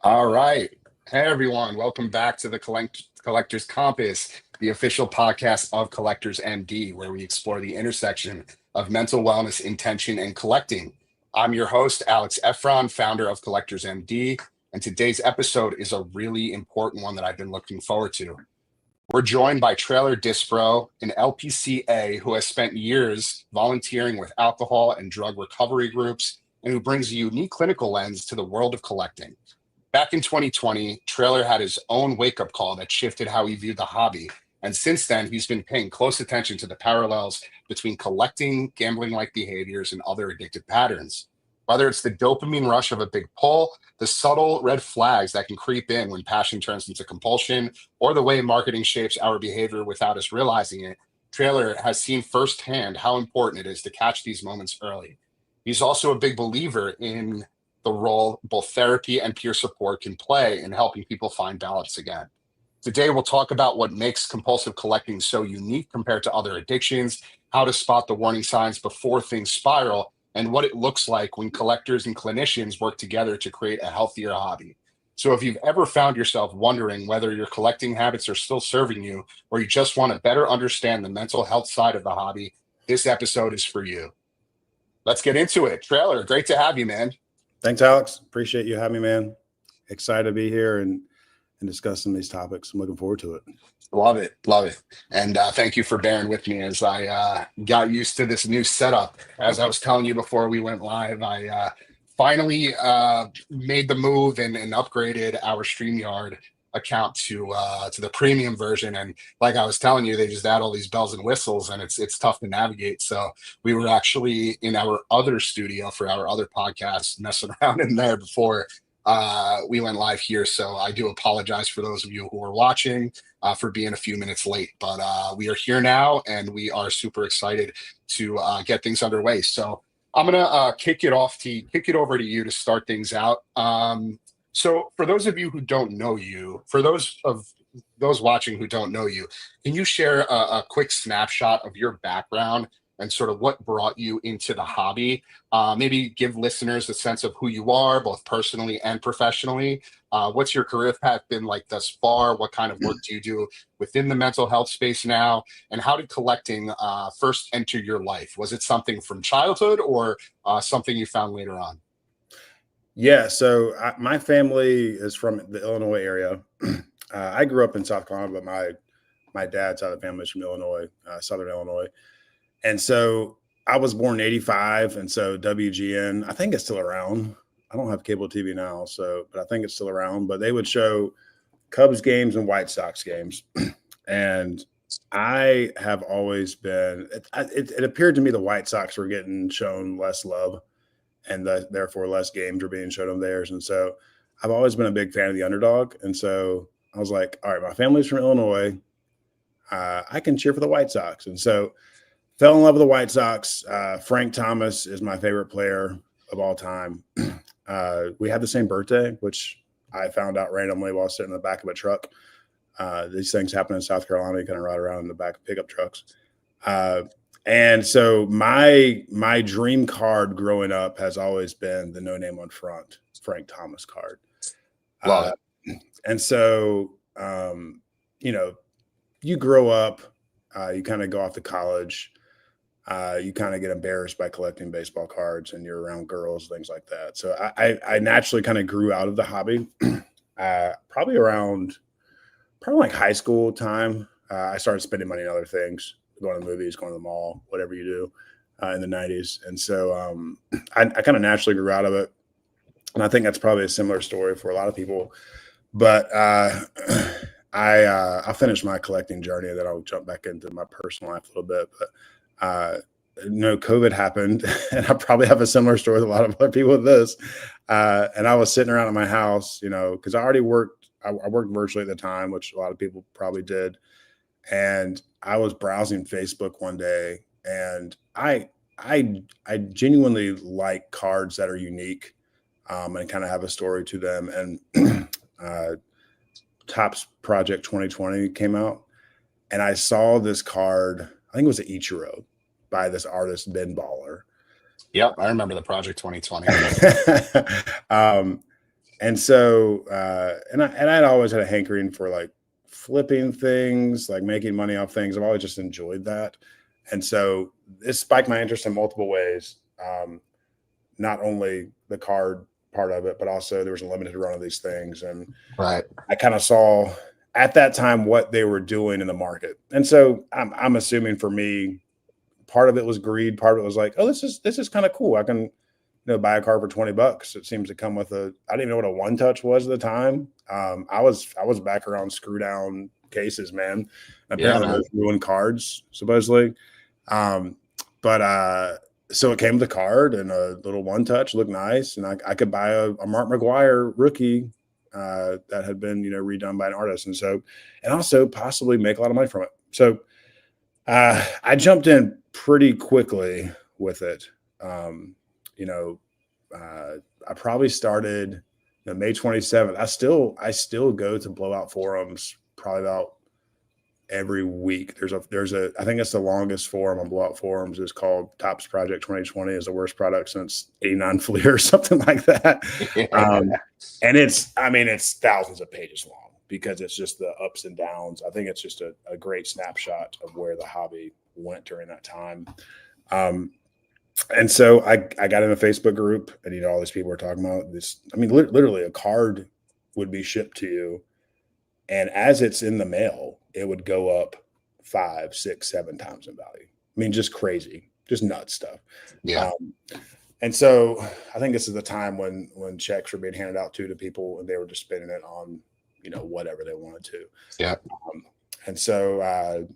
All right. Hey, everyone. Welcome back to the Collector's Compass, the official podcast of Collectors MD, where we explore the intersection of mental wellness, intention, and collecting. I'm your host, Alex Efron, founder of Collectors MD, and today's episode is a really important one that I've been looking forward to. We're joined by Traylor Disbrow, an LPC-A who has spent years volunteering with alcohol and drug recovery groups and who brings a unique clinical lens to the world of collecting. Back in 2020, Traylor had his own wake-up call that shifted how he viewed the hobby. And since then, he's been paying close attention to the parallels between collecting, gambling-like behaviors, and other addictive patterns. Whether it's the dopamine rush of a big pull, the subtle red flags that can creep in when passion turns into compulsion, or the way marketing shapes our behavior without us realizing it, Traylor has seen firsthand how important it is to catch these moments early. He's also a big believer in the role both therapy and peer support can play in helping people find balance again. Today, we'll talk about what makes compulsive collecting so unique compared to other addictions, how to spot the warning signs before things spiral, and what it looks like when collectors and clinicians work together to create a healthier hobby. So if you've ever found yourself wondering whether your collecting habits are still serving you, or you just want to better understand the mental health side of the hobby, this episode is for you. Let's get into it. Traylor, great to have you, man. Thanks, Alex. Appreciate you having me, man. Excited to be here and discussing these topics. I'm looking forward to it. Love it. Love it. And thank you for bearing with me as I got used to this new setup. As I was telling you before we went live, I finally made the move and upgraded our StreamYard account to the premium version. And like I was telling you, they just add all these bells and whistles and it's tough to navigate. So we were actually in our other studio for our other podcast messing around in there before we went live here. So I do apologize for those of you who are watching for being a few minutes late, but we are here now and we are super excited to get things underway. So I'm gonna kick it over to you to start things out. So for those of you who don't know you, for those watching who don't know you, can you share a quick snapshot of your background and sort of what brought you into the hobby? Maybe give listeners a sense of who you are, both personally and professionally. What's your career path been like thus far? What kind of work do you do within the mental health space now? And how did collecting first enter your life? Was it something from childhood or something you found later on? Yeah, so my family is from the Illinois area. I grew up in South Carolina, but my dad's side of the family is from Illinois, Southern Illinois. And so I was born in 85, and so WGN, I think it's still around. I don't have cable TV now, but I think it's still around. But they would show Cubs games and White Sox games. And I have always been, it appeared to me the White Sox were getting shown less love, and therefore less games are being shown on theirs. And so I've always been a big fan of the underdog. And so I was like, all right, my family's from Illinois. I can cheer for the White Sox. And so fell in love with the White Sox. Frank Thomas is my favorite player of all time. We had the same birthday, which I found out randomly while sitting in the back of a truck. These things happen in South Carolina. You kind of ride around in the back of pickup trucks. And so my dream card growing up has always been the no name on front Frank Thomas card. Love it. And so, you grow up, you kind of go off to college, you kind of get embarrassed by collecting baseball cards and you're around girls, things like that. So I naturally kind of grew out of the hobby, probably like high school time. I started spending money on other things, going to movies, going to the mall, whatever you do in the 90s. And so I kind of naturally grew out of it. And I think that's probably a similar story for a lot of people. But I'll finish my collecting journey, and then I'll jump back into my personal life a little bit. But COVID happened, and I probably have a similar story with a lot of other people with this. And I was sitting around at my house, because I already worked. I worked virtually at the time, which a lot of people probably did. And I was browsing Facebook one day, and I genuinely like cards that are unique and kind of have a story to them. And Topps Project 2020 came out, and I saw this card. I think it was an Ichiro by this artist Ben Baller. Yep, I remember the Project 2020. And so, I'd always had a hankering for like flipping things, like making money off things. I've always just enjoyed that. And so this spiked my interest in multiple ways. Not only the card part of it, but also there was a limited run of these things. And Right. I kind of saw at that time what they were doing in the market. And so I'm assuming for me, part of it was greed. Part of it was like, oh, this is kind of cool. I can, buy a car for $20. It seems to come with I didn't even know what a one touch was at the time. I was back around screw down cases, man. Apparently those ruined cards, supposedly. But so it came with a card and a little one touch, looked nice. And I could buy a Mark McGuire rookie that had been, redone by an artist. And also possibly make a lot of money from it. So I jumped in pretty quickly with it. I probably started May 27th. I still go to blowout forums probably about every week. There's a I think it's the longest forum on blowout forums. It's called Tops Project 2020 is the worst product since 89 Fleer or something like that. And it's thousands of pages long because it's just the ups and downs. I think it's just a great snapshot of where the hobby went during that time. And so I got in a Facebook group and, all these people were talking about this. I mean, literally a card would be shipped to you. And as it's in the mail, it would go up 5, 6, 7 times in value. I mean, just crazy, just nuts stuff. Yeah. And so I think this is the time when checks were being handed out to people and they were just spending it on, whatever they wanted to. Yeah. And so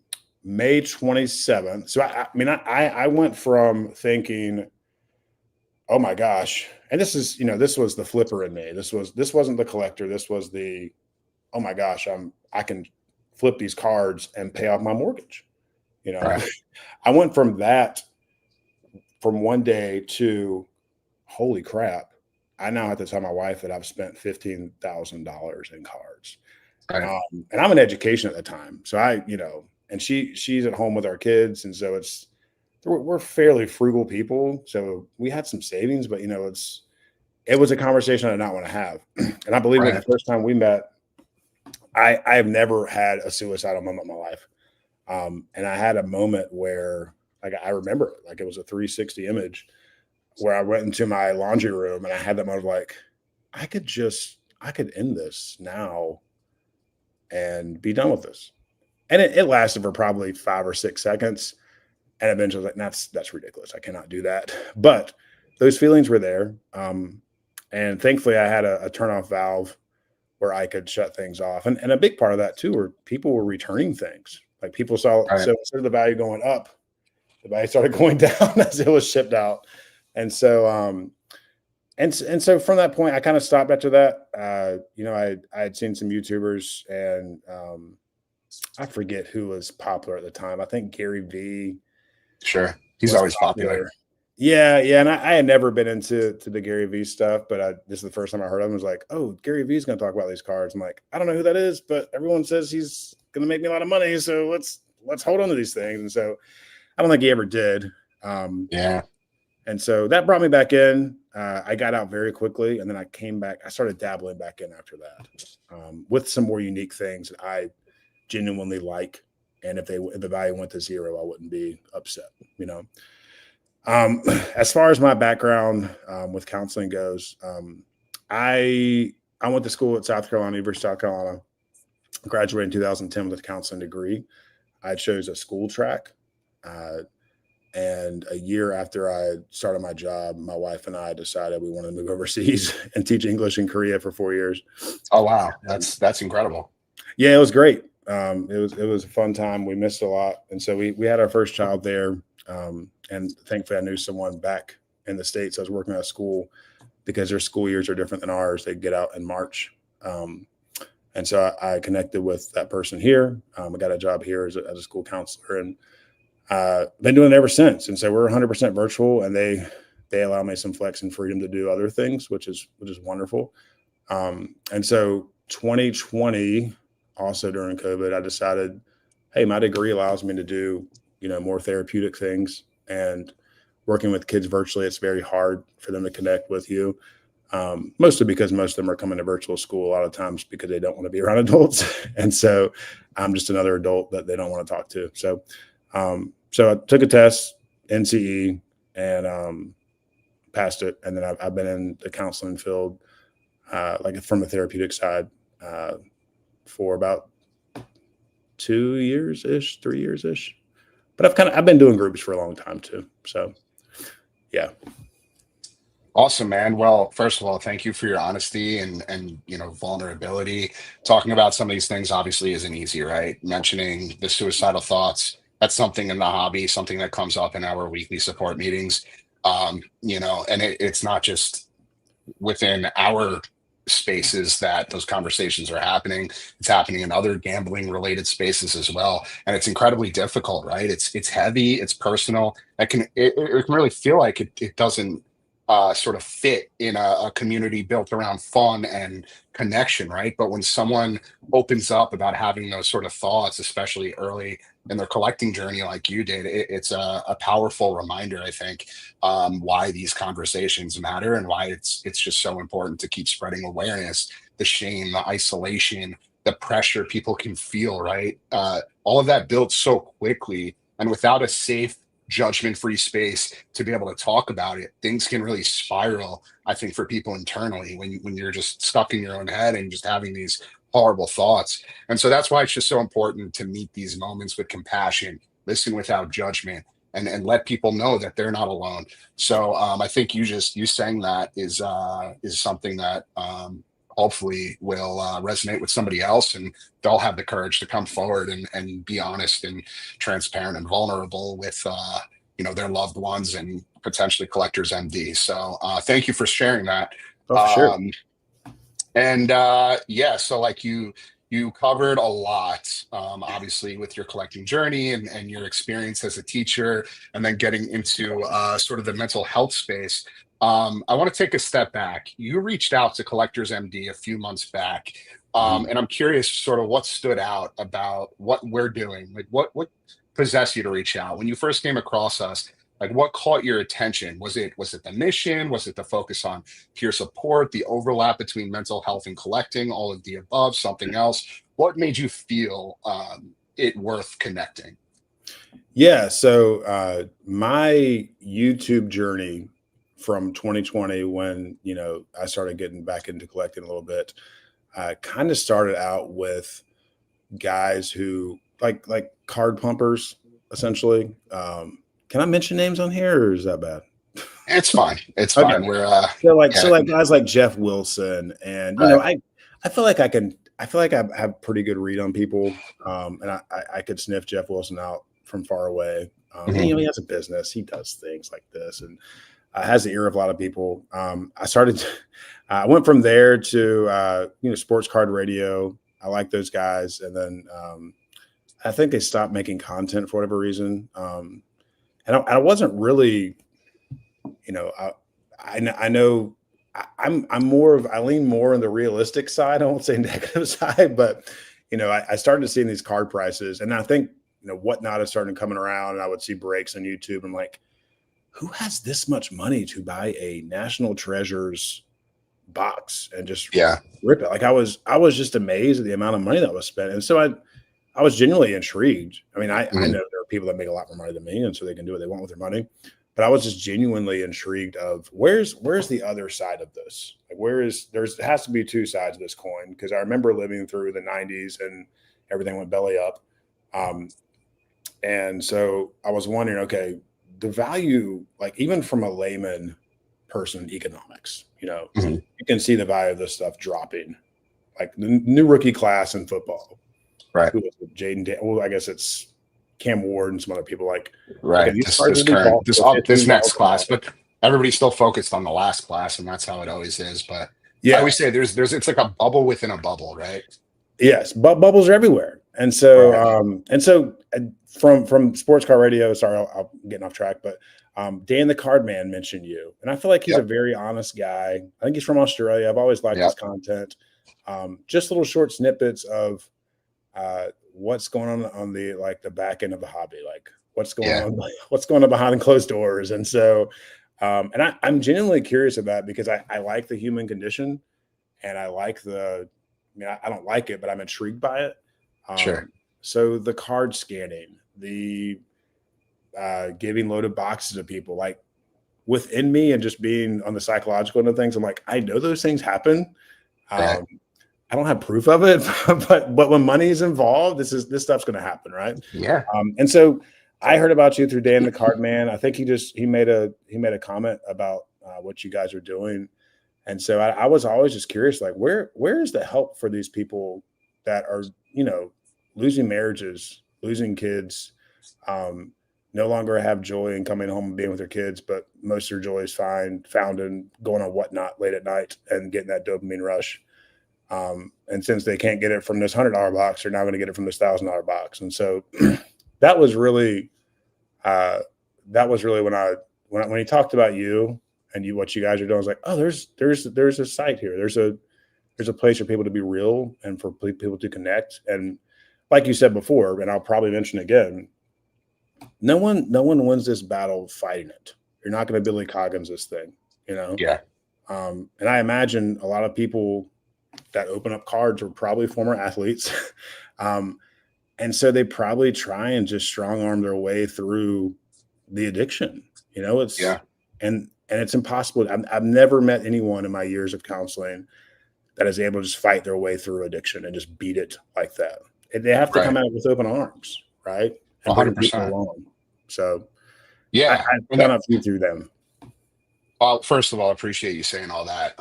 May 27th. So I went from thinking, oh my gosh, and this is, this was the flipper in me. This wasn't the collector. This was the, oh my gosh, I can flip these cards and pay off my mortgage. Right. I went from one day to, holy crap, I now have to tell my wife that I've spent $15,000 in cards. Right. And I'm in education at the time. So and she's at home with our kids. And so we're fairly frugal people. So we had some savings, but it was a conversation I did not want to have. And I believe the first time we met, I have never had a suicidal moment in my life. And I had a moment where I remember it, like it was a 360 image where I went into my laundry room and I had that moment of like, I could end this now and be done with this. And it lasted for probably 5 or 6 seconds. And eventually I was like, that's ridiculous. I cannot do that. But those feelings were there. And thankfully I had a turn-off valve where I could shut things off. And a big part of that too, were people were returning things. Like people saw, so instead of the value going up, the value started going down as it was shipped out. And so, and so from that point, I kind of stopped after that. I had seen some YouTubers and I forget who was popular at the time. I think Gary V. Sure. He's always popular. Yeah. And I had never been into the Gary V stuff, but this is the first time I heard of him. I was like, oh, Gary V is going to talk about these cards. I'm like, I don't know who that is, but everyone says he's going to make me a lot of money. So let's hold on to these things. And so I don't think he ever did. Yeah. And so that brought me back in. I got out very quickly, and then I came back. I started dabbling back in after that with some more unique things that I genuinely like. And if the value went to zero, I wouldn't be upset, As far as my background with counseling goes, I went to school at University of South Carolina, graduated in 2010 with a counseling degree. I chose a school track. And a year after I started my job, my wife and I decided we wanted to move overseas and teach English in Korea for 4 years. Oh, wow. That's incredible. Yeah, it was great. It was a fun time. We missed a lot. And so we had our first child there. And thankfully I knew someone back in the States. I was working at a school because their school years are different than ours. They get out in March. And so I connected with that person here. I got a job here as a school counselor and been doing it ever since. And so we're 100% virtual, and they allow me some flex and freedom to do other things, which is wonderful. And so 2020, also during COVID, I decided, hey, my degree allows me to do, more therapeutic things, and working with kids virtually, it's very hard for them to connect with you. Mostly because most of them are coming to virtual school a lot of times because they don't want to be around adults. And so I'm just another adult that they don't want to talk to. So, so I took a test, NCE, and passed it. And then I've been in the counseling field, like from the therapeutic side, for about 2 years ish, 3 years ish. But I've been doing groups for a long time too. So yeah. Awesome, man. Well, first of all, thank you for your honesty and vulnerability. Talking about some of these things obviously isn't easy, right? Mentioning the suicidal thoughts, that's something in the hobby, something that comes up in our weekly support meetings. And it's not just within our spaces that those conversations are happening. It's happening in other gambling related spaces as well. And it's incredibly difficult, right? It's heavy, it's personal. It can really feel like it doesn't sort of fit in a community built around fun and connection, right? But when someone opens up about having those sort of thoughts, especially early in their collecting journey, like you did, it's a powerful reminder, I think, why these conversations matter and why it's just so important to keep spreading awareness, the shame, the isolation, the pressure people can feel, right? All of that builds so quickly, and without a safe judgment free space to be able to talk about it, things can really spiral, I think, for people internally when you're just stuck in your own head and just having these horrible thoughts. And so that's why it's just so important to meet these moments with compassion, listen without judgment, and let people know that they're not alone. So I think you saying that is something that hopefully will resonate with somebody else, and they'll have the courage to come forward and be honest and transparent and vulnerable with their loved ones and potentially Collectors MD. So thank you for sharing that. Oh, for sure. So like you covered a lot, obviously, with your collecting journey and your experience as a teacher, and then getting into sort of the mental health space. I want to take a step back. You reached out to Collectors MD a few months back, and I'm curious sort of what stood out about what we're doing. Like what possessed you to reach out when you first came across us? Like what caught your attention? Was it the mission? Was it the focus on peer support, the overlap between mental health and collecting, all of the above, something else? What made you feel it worth connecting? Yeah. So my YouTube journey from 2020, when I started getting back into collecting a little bit, kind of started out with guys who like card pumpers, essentially. Can I mention names on here, or is that bad? It's fine. It's Okay. fine. We're So like guys like Jeff Wilson, and right. I feel like I feel like I have pretty good read on people, and I could sniff Jeff Wilson out from far away. And, Mhm. he has a business, he does things like this, and has the ear of a lot of people. I went from there to sports card radio. I like those guys, and then I think they stopped making content for whatever reason. And I wasn't really, I know I'm more of, I lean more on the realistic side. I won't say negative side, but I started seeing these card prices, and I think Whatnot is starting coming around, and I would see breaks on YouTube. I'm like, who has this much money to buy a National Treasures box and just Yeah. rip it? Like I was just amazed at the amount of money that was spent, and so I was genuinely intrigued. I mean, I Mhm. know there are people that make a lot more money than me, and so they can do what they want with their money. But I was just genuinely intrigued of where's the other side of this? Like there has to be two sides of this coin, because I remember living through the 90s and everything went belly up. And so I was wondering, okay, the value, like even from a layman person in economics, Mhm. you can see the value of this stuff dropping. Like the new rookie class in football, Right. who was it? Well, I guess it's Cam Ward and some other people. Like, okay, Right. these This cards this will be current bought this for up this next class, $15,000. but everybody's still focused on the last class, and that's how it always is. But I Yeah. always say there's it's like a bubble within a bubble, right? Yes, but bubbles are everywhere. Right. From sports car radio. Sorry, I'm getting off track, but Dan the Card Man mentioned you, and I feel like he's a Yep. very honest guy. I think he's from Australia. I've always liked his Yep. content. Just little short snippets of what's going on the like the back end of the hobby, like what's going Yeah. on, what's going on behind closed doors. And so And I'm genuinely curious of that because I like the human condition, and I like I mean, I don't like it, but I'm intrigued by it. Sure. So the card scanning, the giving loaded boxes to people, like within me, and just being on the psychological end of things, I'm like, I know those things happen. Right. Um, I don't have proof of it, but when money is involved, this stuff's going to happen, right? Yeah. And so I heard about you through Dan the Card Man. I think he made a comment about what you guys are doing, and so I was always just curious, like where is the help for these people that are losing marriages, losing kids, um, no longer have joy in coming home and being with their kids, but most of their joy is found in going on whatnot late at night and getting that dopamine rush. And since they can't get it from this $100 box, they're now going to get it from this $1,000 box. And so that was really, uh, when he talked about you and what you guys are doing, I was like, oh, there's a site here. There's a place for people to be real and for people to connect. And like you said before, and I'll probably mention again, no one wins this battle fighting it. You're not going to Billy Coggins this thing, you know? Yeah. And I imagine a lot of people that open up cards are probably former athletes. And so they probably try and just strong arm their way through the addiction. Yeah. And it's impossible. I've never met anyone in my years of counseling that is able to just fight their way through addiction and just beat it like that. And they have to come Right. at it with open arms, right? And bring people 100%. along. So Yeah. I've kind of flew through them. Well, first of all, I appreciate you saying all that.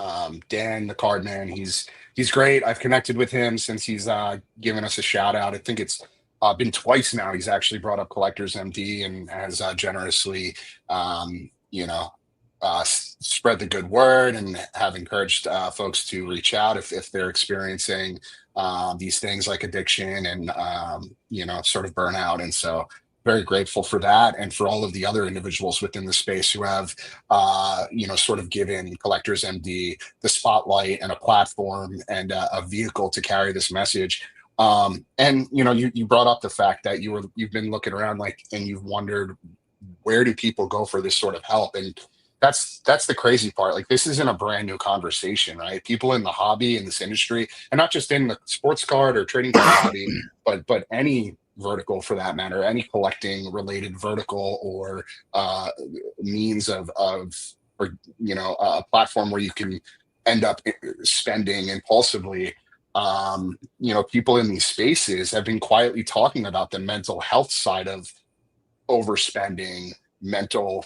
Dan, the card man, he's great. I've connected with him since he's given us a shout out. I think it's been twice now. He's actually brought up Collectors MD and has generously, spread the good word and have encouraged folks to reach out if they're experiencing these things like addiction and sort of burnout. And so very grateful for that and for all of the other individuals within the space who have sort of given Collectors MD the spotlight and a platform and a vehicle to carry this message. And you brought up the fact that you've been looking around and you've wondered, where do people go for this sort of help? And that's the crazy part. Like, this isn't a brand new conversation, right? People in the hobby, in this industry, and not just in the sports card or trading card hobby, but any vertical for that matter, any collecting related vertical or means of or a platform where you can end up spending impulsively. People in these spaces have been quietly talking about the mental health side of overspending, mental,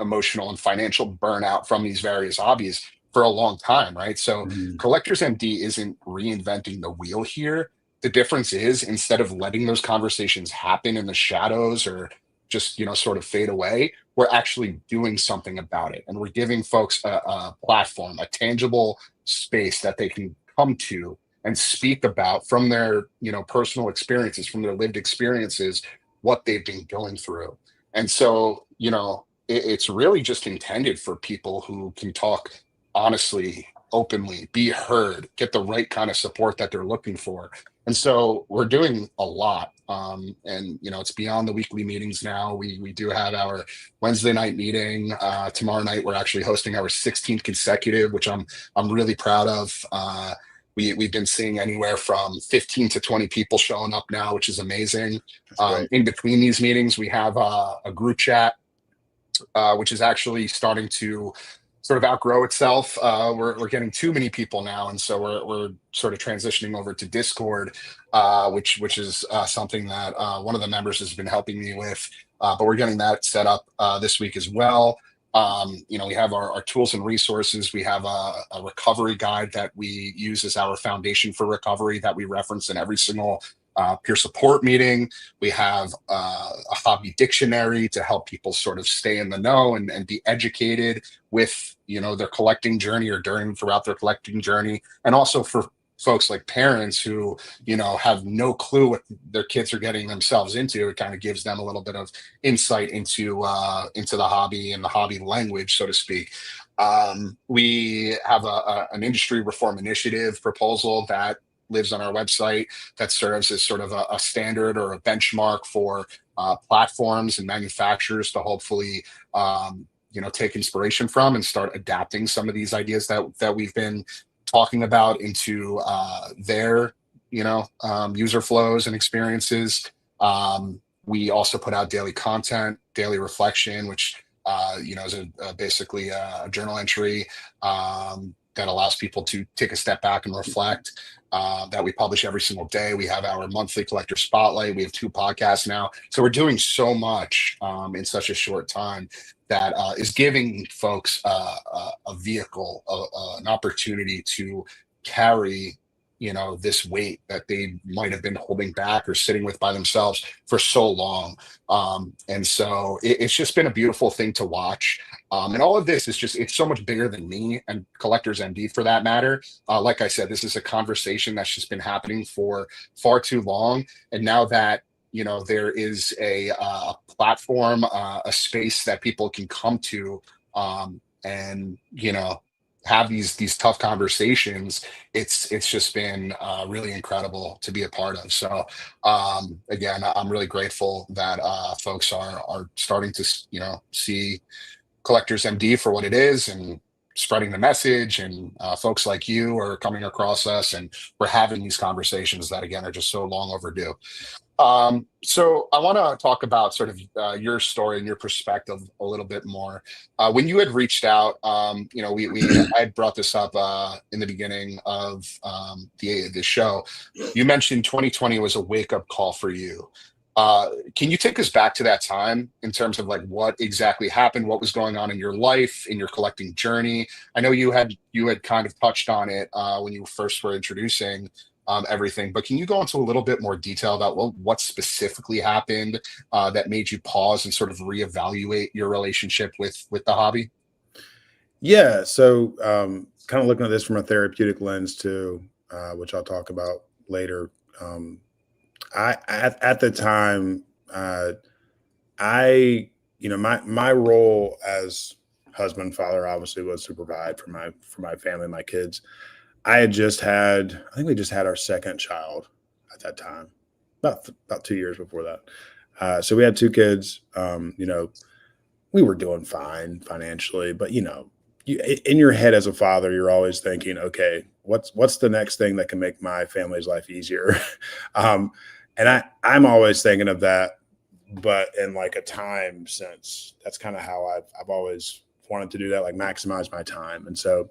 emotional, and financial burnout from these various hobbies for a long time, right? So Mhm. Collectors MD isn't reinventing the wheel here. The difference is, instead of letting those conversations happen in the shadows or just sort of fade away, we're actually doing something about it, and we're giving folks a platform, a tangible space that they can come to and speak about from their personal experiences, from their lived experiences, what they've been going through. And so, it's really just intended for people who can talk honestly, openly, be heard, get the right kind of support that they're looking for. And so we're doing a lot. And it's beyond the weekly meetings now. We do have our Wednesday night meeting. Tomorrow night we're actually hosting our 16th consecutive, which I'm really proud of. We've been seeing anywhere from 15 to 20 people showing up now, which is amazing. That's great. In between these meetings, we have a group chat, which is actually starting to sort of outgrow itself. We're getting too many people now, and so we're sort of transitioning over to Discord, which is something that one of the members has been helping me with. But we're getting that set up this week as well. We have our tools and resources. We have a recovery guide that we use as our foundation for recovery that we reference in every single peer support meeting. We have a hobby dictionary to help people sort of stay in the know and be educated with their collecting journey or throughout their collecting journey, and also for folks like parents who have no clue what their kids are getting themselves into. It kind of gives them a little bit of insight into the hobby and the hobby language, so to speak. We have an industry reform initiative proposal that lives on our website that serves as sort of a standard or a benchmark for platforms and manufacturers to hopefully take inspiration from and start adapting some of these ideas that we've been talking about into their user flows and experiences. We also put out daily content, daily reflection, which is basically a journal entry that allows people to take a step back and reflect. That we publish every single day. We have our monthly collector spotlight. We have 2 podcasts now, so we're doing so much in such a short time that is giving folks a vehicle, an opportunity to carry this weight that they might have been holding back or sitting with by themselves for so long. And so it's just been a beautiful thing to watch. And all of this is it's so much bigger than me and Collectors MD for that matter. Like I said, this is a conversation that's just been happening for far too long. And now that there is a platform, a space that people can come to, and have these tough conversations, it's just been really incredible to be a part of. So again, I'm really grateful that folks are starting to see Collectors MD for what it is and spreading the message, and folks like you are coming across us, and we're having these conversations that again are just so long overdue. So I want to talk about sort of your story and your perspective a little bit more. When you had reached out, I had brought this up in the beginning of the show. You mentioned 2020 was a wake up call for you. Can you take us back to that time in terms of like what exactly happened, what was going on in your life, in your collecting journey? I know you had kind of touched on it when you first were introducing everything, but can you go into a little bit more detail about what specifically happened that made you pause and sort of reevaluate your relationship with the hobby? Yeah. So kind of looking at this from a therapeutic lens too, which I'll talk about later. At the time, my role as husband, father, obviously was to provide for my family, my kids. I think we just had our second child at that time, about 2 years before that. So we had 2 kids. We were doing fine financially, but in your head as a father, you're always thinking, okay, what's the next thing that can make my family's life easier? And I'm always thinking of that, but in like a time sense. That's kind of how I've always wanted to do that, like maximize my time. And so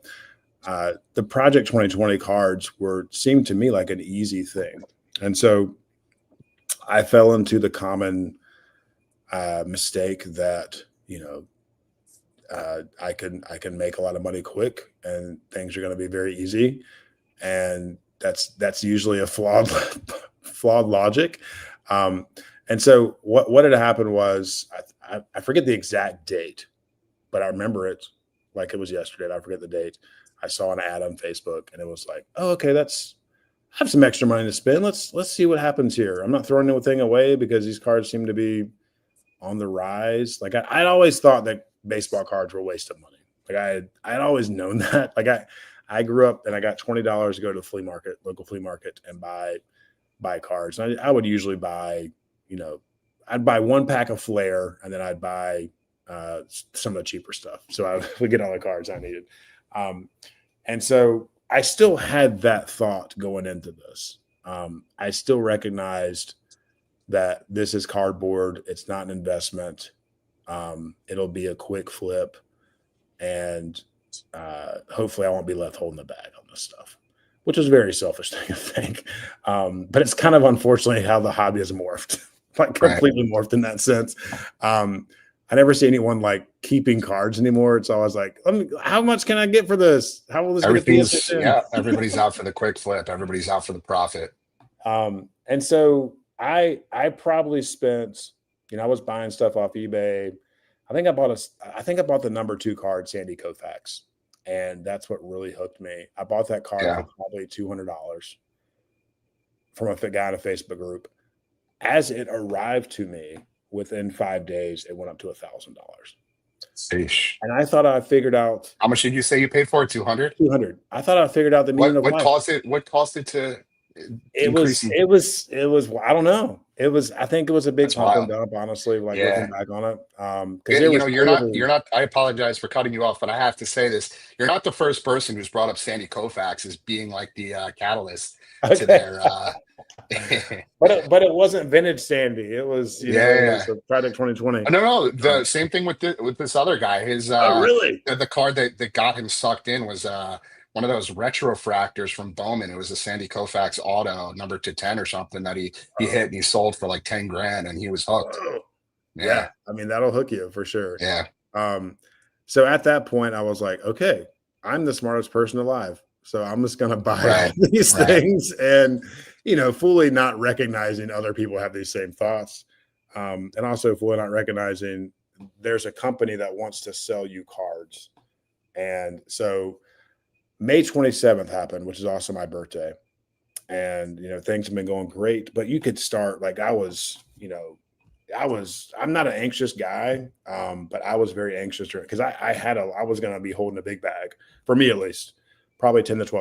the Project 2020 cards seemed to me like an easy thing. And so I fell into the common mistake that, I can make a lot of money quick and things are going to be very easy. And that's usually a flawed logic. And so what had happened was I forget the exact date, but I remember it like it was yesterday. I forget the date. I saw an ad on Facebook and it was like, oh, okay, I have some extra money to spend. Let's see what happens here. I'm not throwing anything away because these cards seem to be on the rise. Like I'd always thought that baseball cards were a waste of money. Like I'd always known that. Like I grew up and I got $20 to go to the local flea market and buy cards. And I would usually buy, I'd buy 1 pack of Flair and then I'd buy some of the cheaper stuff. So I would get all the cards I needed. And so I still had that thought going into this. I still recognized that this is cardboard. It's not an investment. It'll be a quick flip. And hopefully I won't be left holding the bag on this stuff, which is a very selfish thing to think. But it's kind of unfortunately how the hobby has morphed, like completely morphed in that sense. I never see anyone like keeping cards anymore. It's always like, how much can I get for this? How will this everybody's out for the quick flip. Everybody's out for the profit. And so I probably spent, I was buying stuff off eBay. I think I bought the number 2 card, Sandy Koufax. And that's what really hooked me. I bought that card for probably $200 from a guy in a Facebook group. As it arrived to me, within 5 days, it went up to $1,000. And I thought I figured out. How much did you say you paid for it? 200. 200. I thought I figured out the meaning of life. What caused it to increasing. I don't know. I think it was a big That's pump and wild. dump, honestly, like looking Yeah. back on it. Because Yeah, there was you're not, I apologize for cutting you off, but I have to say this. You're not the first person who's brought up Sandy Koufax as being like the catalyst to okay. their yeah, But it wasn't vintage Sandy. It was, yeah, it yeah. was a Project 2020. No, the Um, same thing with this other guy. His oh, really? the card that got him sucked in was one of those retrofractors from Bowman. It was a Sandy Koufax auto number to 10 or something that he hit and he sold for like 10 grand and he was hooked. Whoa. Yeah. Yeah. I mean, that'll hook you for sure. Yeah. So at that point, I was like, okay, I'm the smartest person alive. So I'm just going to buy Right. all these Right. things and, fully not recognizing other people have these same thoughts. And also fully not recognizing there's a company that wants to sell you cards. And so May 27th happened, which is also my birthday. And, things have been going great, but you could start like I'm not an anxious guy, but I was very anxious because I was going to be holding a big bag for me, at least probably $10,000 to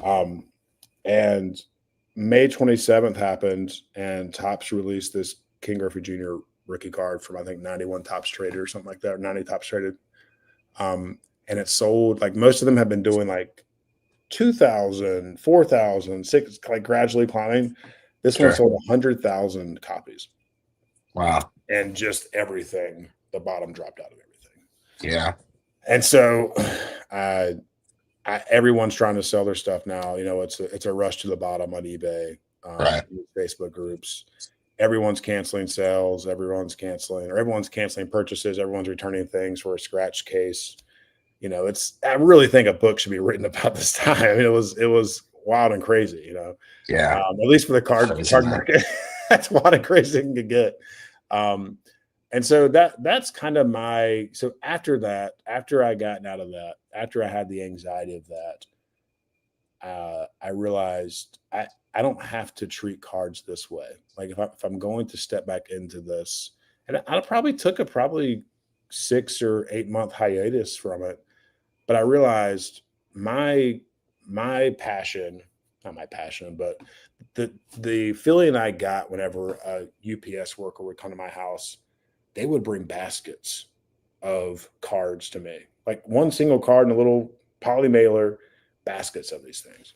$12,000. And May 27th happened and Topps released this King Griffey Jr. rookie card from, I think, 91 Topps traded or something like that, or 90 Topps traded. And it sold, like most of them have been doing like 2,000, 4,000, 6, like gradually climbing. This one sold 100,000 copies. Wow. And just everything, the bottom dropped out of everything. Yeah. And so everyone's trying to sell their stuff now. It's a rush to the bottom on eBay, Right. Facebook groups. Everyone's canceling sales. Everyone's canceling purchases. Everyone's returning things for a scratch case. I really think a book should be written about this time. I mean, it was wild and crazy, Yeah. At least for the card market. That's wild and crazy it can get. And so that's kind of so after that, after I gotten out of that, after I had the anxiety of that, I realized I don't have to treat cards this way. Like if I'm going to step back into this, and I probably took a 6 or 8 month hiatus from it, but I realized my passion, not my passion, but the feeling I got whenever a UPS worker would come to my house, they would bring baskets of cards to me, like one single card in a little poly mailer, baskets of these things.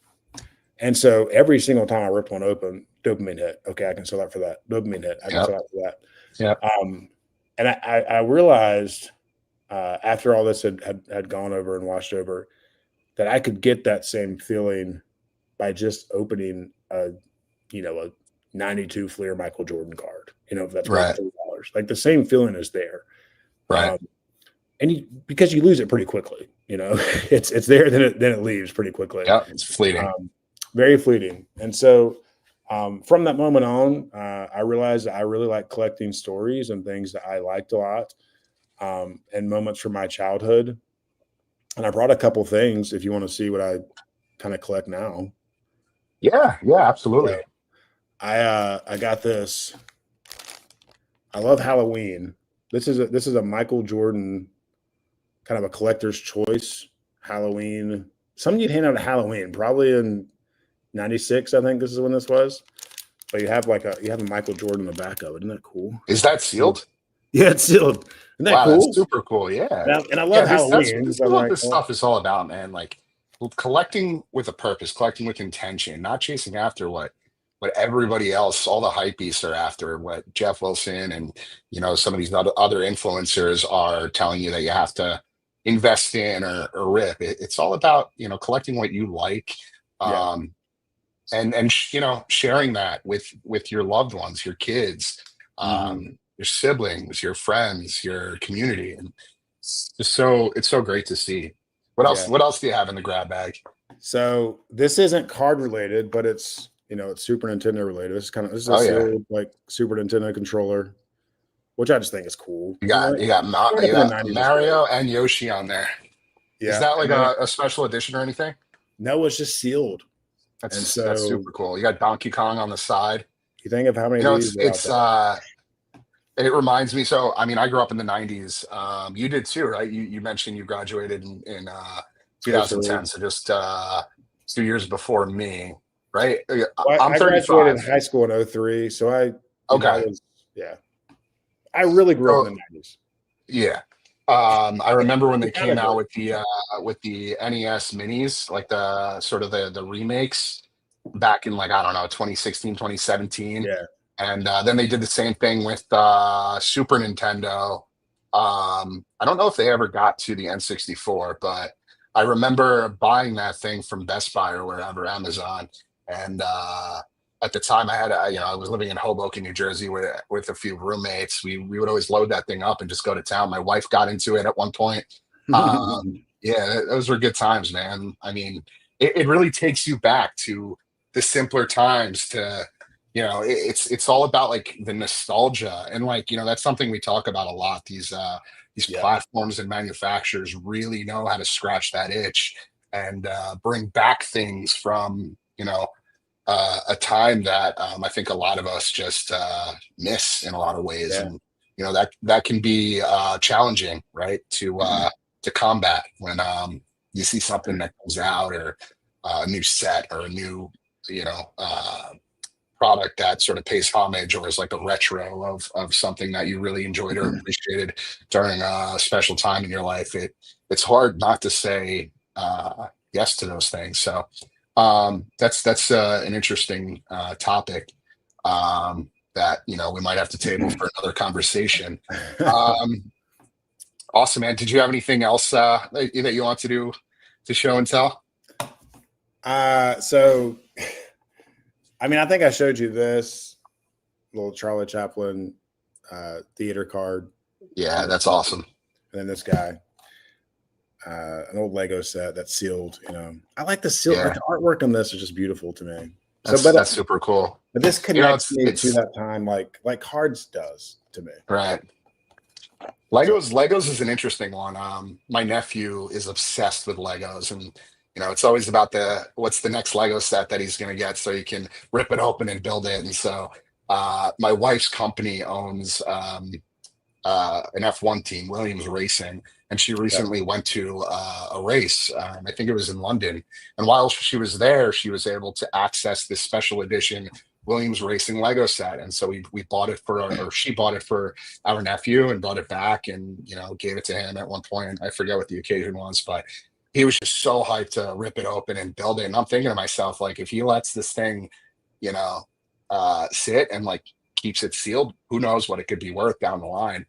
And so every single time I ripped one open, dopamine hit. Okay, I can sell that for that. Dopamine hit. I can sell that for that. Yeah. And I realized after all this had gone over and washed over, that I could get that same feeling by just opening a 92 Fleer Michael Jordan card. If that's right. $3. Like the same feeling is there. Right. And because you lose it pretty quickly, it's there, then it leaves pretty quickly. Yeah, it's fleeting. Very fleeting. And so from that moment on, I realized that I really like collecting stories and things that I liked a lot, and moments from my childhood. And I brought a couple things if you want to see what I kind of collect now. Yeah, absolutely. So I got this. I love Halloween. This is a Michael Jordan kind of a collector's choice Halloween. Something you'd hand out at Halloween, probably in 96, I think this is when this was. But you have a Michael Jordan in the back of it. Isn't that cool? Is that sealed? Yeah, it's sealed. Isn't that cool? That's super cool. Yeah. And I love Halloween. This is what this stuff is all about, man. Like collecting with a purpose, collecting with intention, not chasing after what everybody else, all the hype beasts are after, what Jeff Wilson and some of these other influencers are telling you that you have to invest in or rip. It's all about collecting what you like. And sharing that with your loved ones, your kids, your siblings, your friends, your community, and it's so great to see. What else do you have in the grab bag? So this isn't card related, but it's it's Super Nintendo related. This is a sealed, like Super Nintendo controller, which I just think is cool. You got Mario and Yoshi on there. Yeah. Is that like a special edition or anything? No, it's just sealed. That's super cool. You got Donkey Kong on the side. You think of how many of these it reminds me. So, I mean, I grew up in the 90s. You did too, right? You mentioned you graduated in 2010. So just 2 years before me, right? Well, I'm I graduated 35. high school in '03, so I Okay. was, yeah, I really grew up So in the '90s. yeah. I remember when We they kind came of out did. with the NES minis, like the sort of the remakes back in like I don't know 2016, 2017. Yeah. And then they did the same thing with Super Nintendo. I don't know if they ever got to the N64, but I remember buying that thing from Best Buy or wherever, Amazon. And at the time, I was living in Hoboken, New Jersey, with a few roommates. We would always load that thing up and just go to town. My wife got into it at one point. Yeah, those were good times, man. I mean, it really takes you back to the simpler times. It's all about like the nostalgia, and like that's something we talk about a lot. These Yeah. platforms and manufacturers really know how to scratch that itch and bring back things from a time that I think a lot of us just miss in a lot of ways, Yeah. and that can be challenging, right? To combat when you see something that comes out, or a new set, or a new you know product that sort of pays homage, or is like a retro of something that you really enjoyed or appreciated during a special time in your life. It's hard not to say yes to those things. So that's an interesting topic that we might have to table for another conversation. Um, awesome, man. Did you have anything else that you want to do to show and tell? So, I mean, I think I showed you this little Charlie Chaplin theater card, Yeah, and that's awesome. then this guy, an old Lego set that's sealed. I like the seal. Like Yeah, the artwork on this is just beautiful to me. So, that's super cool. but this You know, connects me to that time, like cards does to me. right. So, Legos is an interesting one. My nephew is obsessed with Legos, and it's always about what's the next Lego set that he's going to get, so he can rip it open and build it. And so, my wife's company owns an F1 team, Williams Racing, and she yeah, recently went to a race. I think it was in London, and while she was there, she was able to access this special edition Williams Racing Lego set, and so we bought it or she bought it for our nephew and brought it back, and gave it to him at one point. I forget what the occasion was, but he was just so hyped to rip it open and build it. And I'm thinking to myself, like, if he lets this thing, you know, sit and like keeps it sealed, who knows what it could be worth down the line.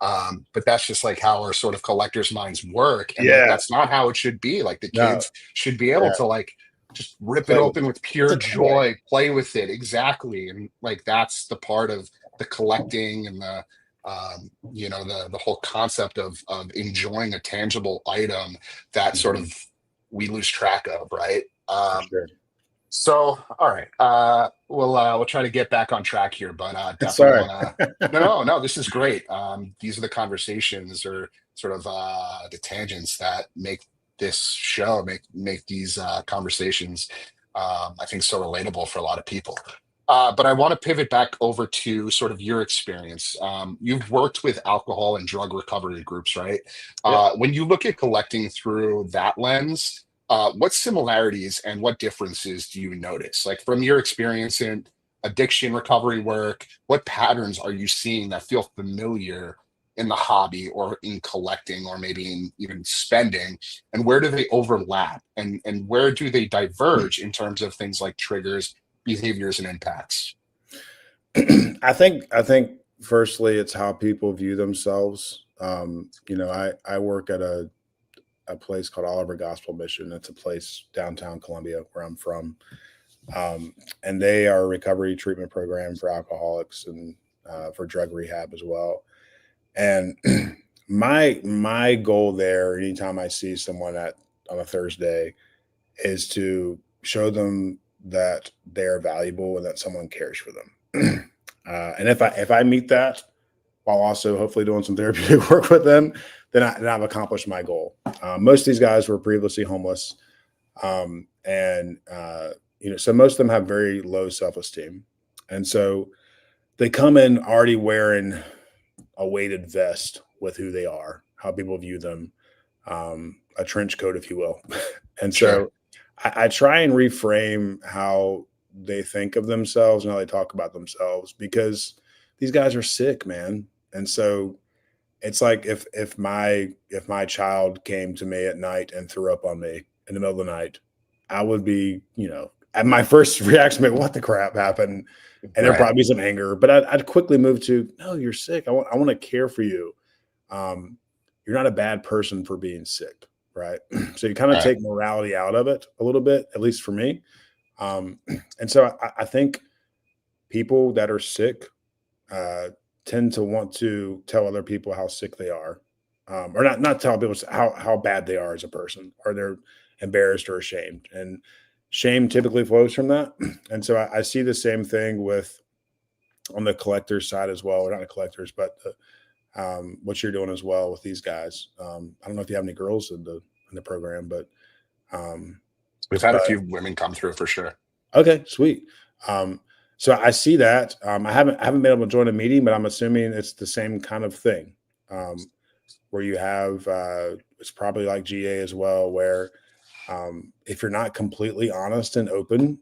But that's just like how our sort of collectors' minds work, and like yeah, that's not how it should be. Like the no, kids should be able yeah, to like just rip it play with open it. with It's pure a toy. joy, play with it, exactly. And like that's the part of the collecting and the whole concept of enjoying a tangible item that sort Mhm, of we lose track of, right? for sure. So, all right, we'll try to get back on track here, but definitely Sorry. want to. No, this is great. These are the conversations, or sort of the tangents that make this show, make these conversations, I think, so relatable for a lot of people. But I want to pivot back over to sort of your experience. You've worked with alcohol and drug recovery groups, right? Yeah. When you look at collecting through that lens, what similarities and what differences do you notice? Like from your experience in addiction recovery work, what patterns are you seeing that feel familiar in the hobby, or in collecting, or maybe in even spending? And where do they overlap? And where do they diverge in terms of things like triggers, behaviors, and impacts? I think firstly it's how people view themselves. I work at a place called Oliver Gospel Mission. It's a place downtown Columbia where I'm from. And they are a recovery treatment program for alcoholics and for drug rehab as well. And my goal there, anytime I see someone on a Thursday, is to show them that they're valuable and that someone cares for them. And if I meet that while also hopefully doing some therapeutic work with them, then I've accomplished my goal. Most of these guys were previously homeless, and so most of them have very low self-esteem, and so they come in already wearing a weighted vest with who they are, how people view them, a trench coat, if you will. And Sure. so I try and reframe how they think of themselves and how they talk about themselves, because these guys are sick, man. And so it's like if my child came to me at night and threw up on me in the middle of the night, I would be, and my first reaction would be, what the crap happened? And there'd Right. probably be some anger, but I'd quickly move to, no, you're sick. I want to care for you. Um, you're not a bad person for being sick, right? So you kind of Right. take morality out of it a little bit, at least for me. Um, and so I think people that are sick uh, tend to want to tell other people how sick they are, or not tell people how bad they are as a person, or they're embarrassed or ashamed. And shame typically flows from that. And so I see the same thing with on the collectors side as well, or not the collectors, but what you're doing as well with these guys. I don't know if you have any girls in the program, um, We've had a but few women come through for sure. okay, sweet. Um, so I see that. I haven't been able to join a meeting, but I'm assuming it's the same kind of thing, where you have it's probably like GA as well, where if you're not completely honest and open,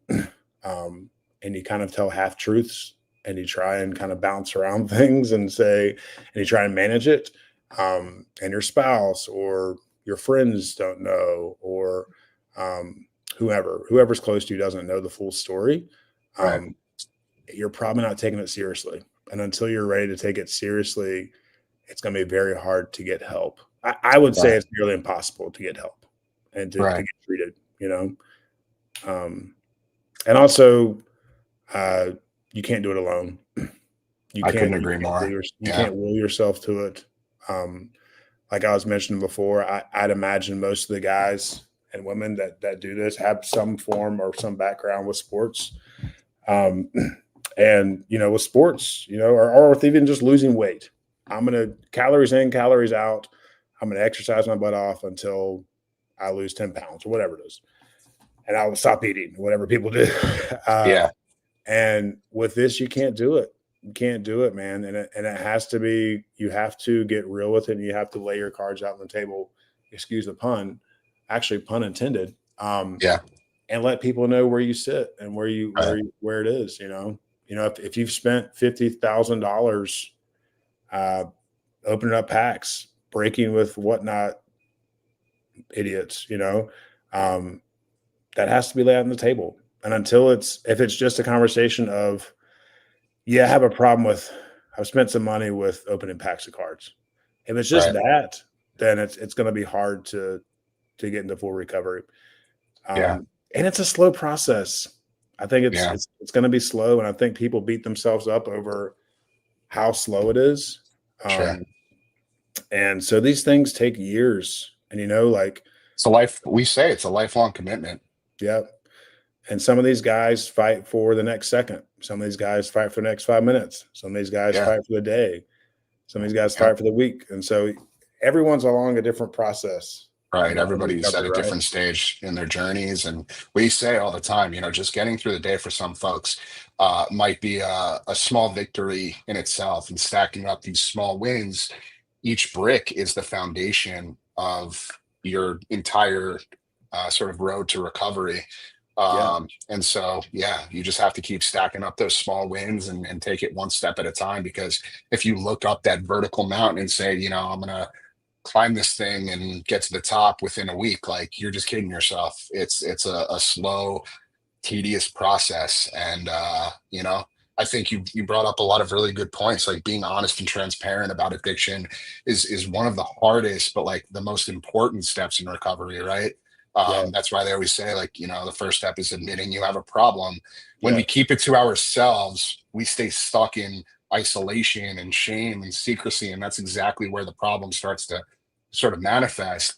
and you kind of tell half truths, and you try and kind of bounce around things and say, and you try and manage it, and your spouse or your friends don't know, or whoever's close to you doesn't know the full story, Right. um, you're probably not taking it seriously. And until you're ready to take it seriously, it's going to be very hard to get help. I would say Right. it's nearly impossible to get help and to Right. get treated, Um, and also, uh, you can't do it alone. You I can't couldn't you agree can't will more. your, you Yeah. can't will yourself to it. Um, like I was mentioning before, I'd imagine most of the guys and women that do this have some form or some background with sports. Um, and with sports, or with even just losing weight, I'm gonna calories in, calories out. I'm gonna exercise my butt off until I lose 10 pounds or whatever it is, and I'll stop eating, whatever people do. Uh, Yeah. and with this, you can't do it. You can't do it, man. And it has to be. You have to get real with it, and you have to lay your cards out on the table. Excuse the pun, actually pun intended. Yeah. And let people know where you sit and Right. where it is. If you've spent $50,000 uh, opening up packs, breaking with whatnot idiots, um, that has to be laid on the table. And if it's just a conversation of, yeah, I have a problem with, I've spent some money with opening packs of cards. If it's just Right. that, then it's going to be hard to get into full recovery. Yeah. And it's a slow process. I think it's Yeah. it's it's going to be slow, and I think people beat themselves up over how slow it is. Sure. Um, and so these things take years, and like, It's a life. We say it's a lifelong commitment. yeah. And some of these guys fight for the next second. Some of these guys fight for the next 5 minutes. Some of these guys Yeah. fight for the day. Some of these guys Yeah. fight for the week. And so everyone's along a different process Right. in Everybody's at recovery, a right? different stage in their journeys. And we say all the time, just getting through the day for some folks might be a small victory in itself, and stacking up these small wins. Each brick is the foundation of your entire sort of road to recovery. Yeah. And so, yeah, you just have to keep stacking up those small wins, and take it one step at a time. Because if you look up that vertical mountain and say, I'm going to climb this thing and get to the top within a week, like, you're just kidding yourself. It's a slow, tedious process. And I think you brought up a lot of really good points. Like, being honest and transparent about addiction is one of the hardest, but like the most important steps in recovery, right? Yeah. That's why they always say, like, the first step is admitting you have a problem. When Yeah. we keep it to ourselves, we stay stuck in isolation and shame and secrecy, and that's exactly where the problem starts to sort of manifest.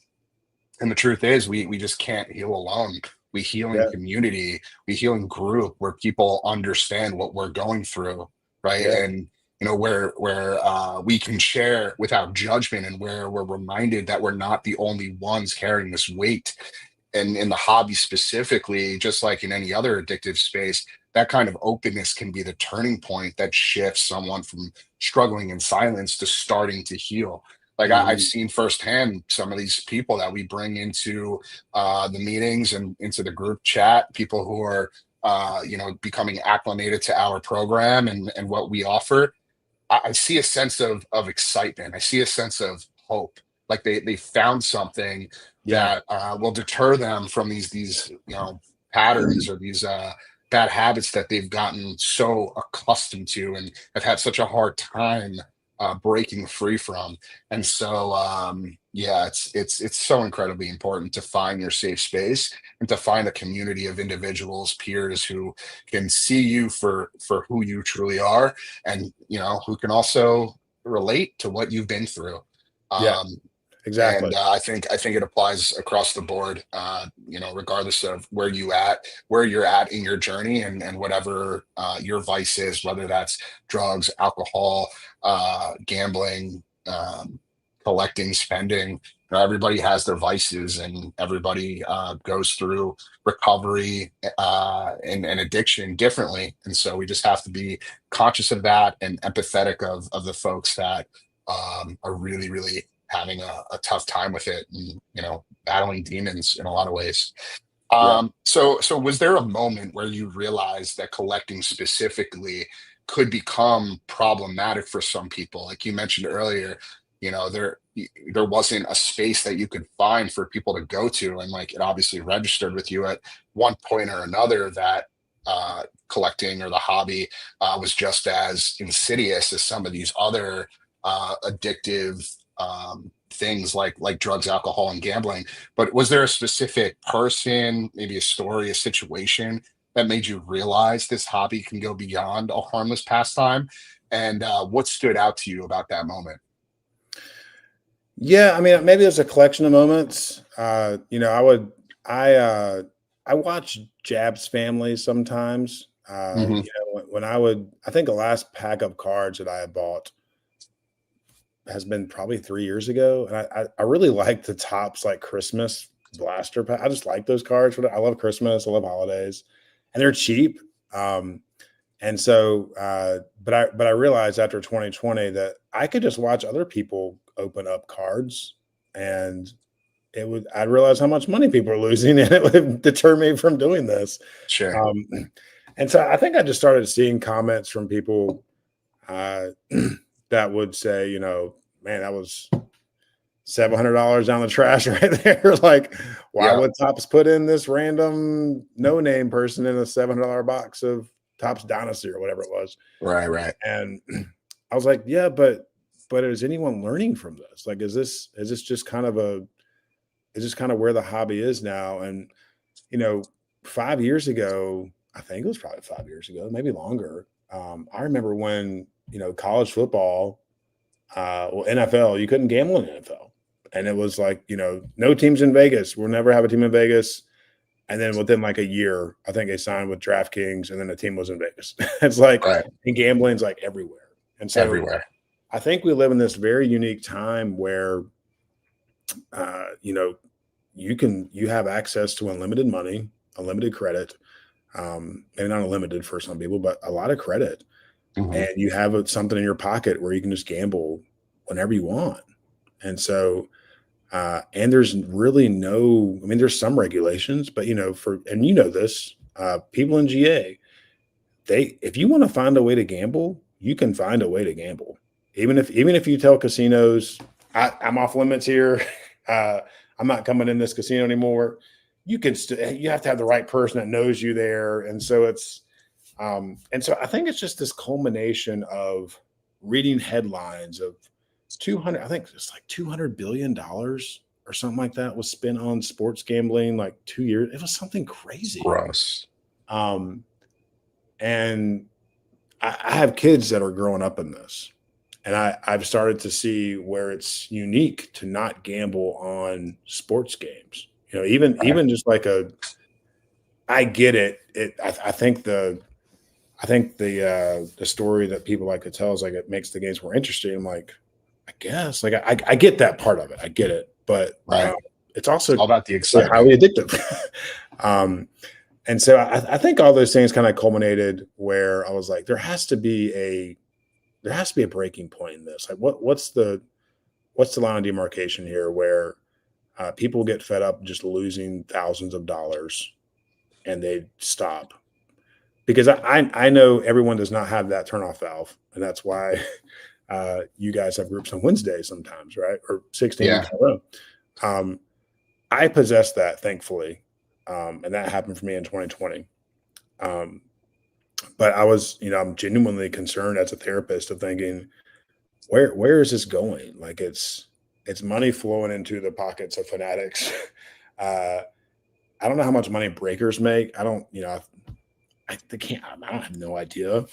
And the truth is, we just can't heal alone. We heal in Yeah. community. We heal in group, where people understand what we're going through, right? Yeah. And where we can share without judgment, and where we're reminded that we're not the only ones carrying this weight. And in the hobby specifically, just like in any other addictive space, that kind of openness can be the turning point that shifts someone from struggling in silence to starting to heal. Like, I've Mhm. seen firsthand some of these people that we bring into the meetings and into the group chat, people who are becoming acclimated to our program and what we offer, I see a sense of excitement. I see a sense of hope. Like they found something Yeah. that will deter them from these patterns or these bad habits that they've gotten so accustomed to and have had such a hard time breaking free from. And so yeah, it's so incredibly important to find your safe space and to find a community of individuals, peers who can see you for who you truly are, and who can also relate to what you've been through. Yeah, um, exactly. and I think it applies across the board, regardless of where you're at in your journey, and whatever your vice is, whether that's drugs, alcohol, gambling, collecting, spending. Everybody has their vices, and everybody goes through recovery and addiction differently. And so we just have to be conscious of that and empathetic of the folks that are really, really having a tough time with it, and battling demons in a lot of ways. Yeah. So was there a moment where you realized that collecting specifically could become problematic for some people? Like you mentioned earlier, there wasn't a space that you could find for people to go to, and like it obviously registered with you at one point or another that collecting or the hobby was just as insidious as some of these other addictive things like drugs, alcohol, and gambling. But was there a specific person, maybe a story, a situation that made you realize this hobby can go beyond a harmless pastime? And what stood out to you about that moment? Yeah, I mean, maybe there's a collection of moments. I watch Jab's family sometimes. Hmm. When I think the last pack of cards that I had bought has been probably 3 years ago, and I really like the Tops like Christmas blaster pack. I just like those cards. I love Christmas. I love holidays, and they're cheap. Um, and so, but I realized after 2020 that I could just watch other people open up cards, and I'd realize how much money people are losing, and it would deter me from doing this. Sure. Um, and so I think I just started seeing comments from people uh, that would say, man, that was $700 down the trash right there. Like, why Yeah. would Tops put in this random no name person in a $700 box of Tops Dynasty or whatever it was? Right. Right. And I was like, yeah, but is anyone learning from this? Like, is this just kind of is this kind of where the hobby is now? And, you know, 5 years ago, I think it was probably 5 years ago, maybe longer. I remember when, college football, NFL, you couldn't gamble in NFL. And it was like, no teams in Vegas. We'll never have a team in Vegas. And then within like a year, I think they signed with DraftKings, and then the team was in Vegas. It's like, Right. and gambling's like everywhere. And so Everywhere. I think we live in this very unique time where, uh, you know, you have access to unlimited money, unlimited credit, maybe not unlimited for some people, but a lot of credit, Hmm. and you have something in your pocket where you can just gamble whenever you want. And so, and there's really no, I mean, there's some regulations, but and this, people in GA, if you want to find a way to gamble, you can find a way to gamble. Even if you tell casinos, I'm off limits here, I'm not coming in this casino anymore. You have to have the right person that knows you there, and so I think it's just this culmination of reading headlines of 200. I think it's like $200 billion or something like that was spent on sports gambling like 2 years. It was something crazy. Gross. Um, and I have kids that are growing up in this, and I've started to see where it's unique to not gamble on sports games. Right. Even just like I get it. I think the story that people like to tell is like it makes the games more interesting. I'm like, I guess like I get that part of it. I get it, but Right. it's also All about the excitement. highly addictive. um, and so I think all those things kind of culminated where I was like, there has to be a breaking point in this. Like, what's the line of demarcation here where people get fed up just losing thousands of dollars and they stop, because I know everyone does not have that turnoff valve, and that's why you guys have groups on Wednesdays sometimes, right? Or 16 weeks Yeah. in a row. I possess that, thankfully, and that happened for me in 2020. But I was, I'm genuinely concerned as a therapist of thinking, where is this going? Like it's money flowing into the pockets of fanatics. uh, I don't know how much money breakers make. I don't, they can't. I don't have no idea.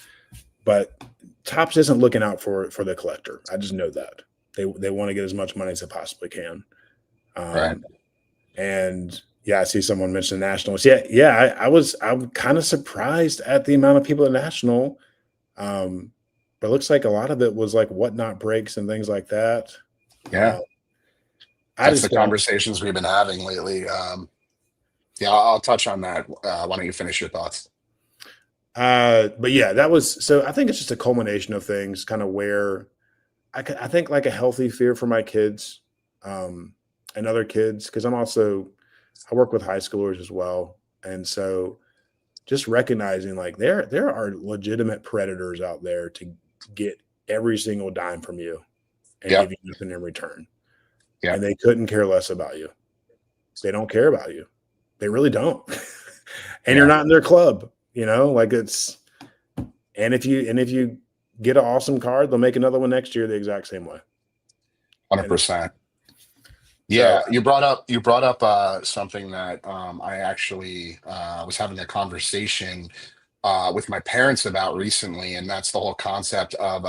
But Tops isn't looking out for the collector. I just know that they want to get as much money as they possibly can. Right. And yeah, I see someone mention Nationals. Yeah. I'm kind of surprised at the amount of people at National. But it looks like a lot of it was like whatnot breaks and things like that. Yeah. I That's the just don't. conversations we've been having lately. Yeah, I'll touch on that. Why don't you finish your thoughts? But yeah, that was so. I think it's just a culmination of things, kind of where I think like a healthy fear for my kids, and other kids, because I work with high schoolers as well, and so just recognizing like there are legitimate predators out there to get every single dime from you and Yep. give you nothing in return, and Yep. they couldn't care less about you. They don't care about you. They really don't. And you're Yeah. not in their club, like it's and if you get an awesome card, they'll make another one next year the exact same way. And 100%. so Yeah, you brought up something that I actually was having a conversation with my parents about recently, and that's the whole concept of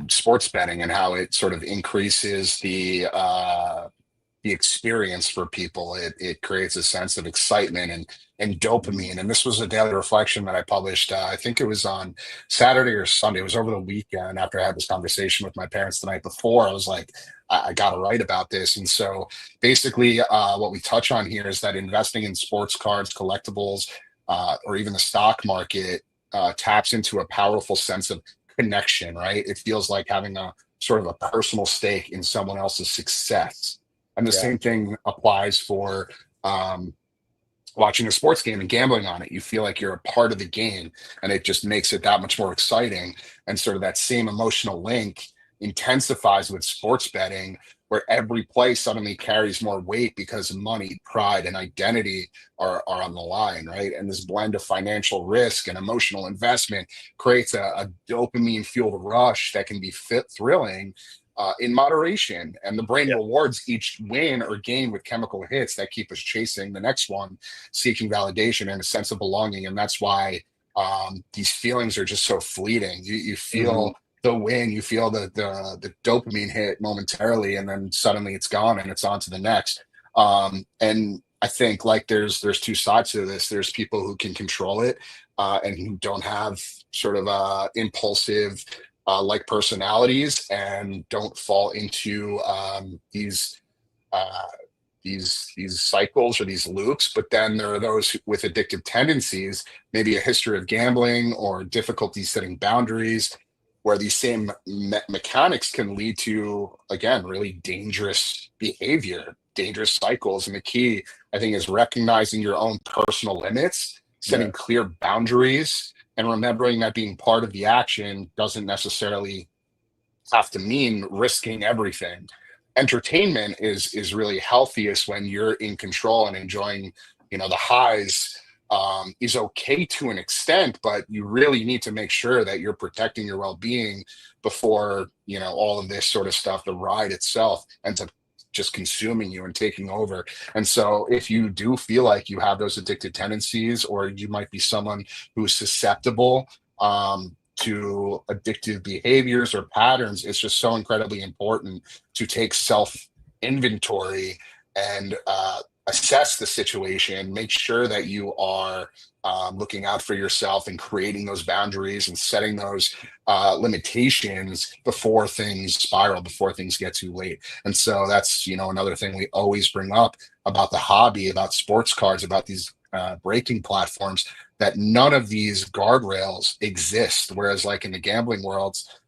sports betting and how it sort of increases the experience for people. It creates a sense of excitement and dopamine. And this was a daily reflection that I published. I think it was on Saturday or Sunday. It was over the weekend after I had this conversation with my parents the night before. I was like, I got to write about this. And so basically, what we touch on here is that investing in sports cards, collectibles, or even the stock market taps into a powerful sense of connection, right? It feels like having a sort of a personal stake in someone else's success. And the yeah, same thing applies for um, watching a sports game and gambling on it. You feel like you're a part of the game, and it just makes it that much more exciting. And sort of that same emotional link intensifies with sports betting, where every play suddenly carries more weight because money, pride, and identity are on the line, right? And this blend of financial risk and emotional investment creates a dopamine fueled rush that can be thrilling in moderation. And the brain yeah, rewards each win or gain with chemical hits that keep us chasing the next one, seeking validation and a sense of belonging. And that's why these feelings are just so fleeting. You hmm feel the win, you feel the dopamine hit momentarily, and then suddenly it's gone and it's on to the next. And I think like there's two sides to this. There's people who can control it and who don't have sort of impulsive like personalities and don't fall into uh, these cycles or these loops. But then there are those with addictive tendencies, maybe a history of gambling or difficulty setting boundaries, where these same mechanics can lead to, again, really dangerous behavior, dangerous cycles. And the key, I think, is recognizing your own personal limits, yeah, setting clear boundaries, and remembering that being part of the action doesn't necessarily have to mean risking everything. Entertainment is really healthiest when you're in control and enjoying, the highs. Is okay to an extent, but you really need to make sure that you're protecting your well-being before all of this sort of stuff, the ride itself, ends up just consuming you and taking over. And so if you do feel like you have those addicted tendencies, or you might be someone who's susceptible to addictive behaviors or patterns, it's just so incredibly important to take self inventory and assess the situation, make sure that you are looking out for yourself and creating those boundaries and setting those limitations before things spiral, before things get too late. And so that's, another thing we always bring up about the hobby, about sports cards, about these breaking platforms, that none of these guardrails exist. Whereas, like in the gambling worlds,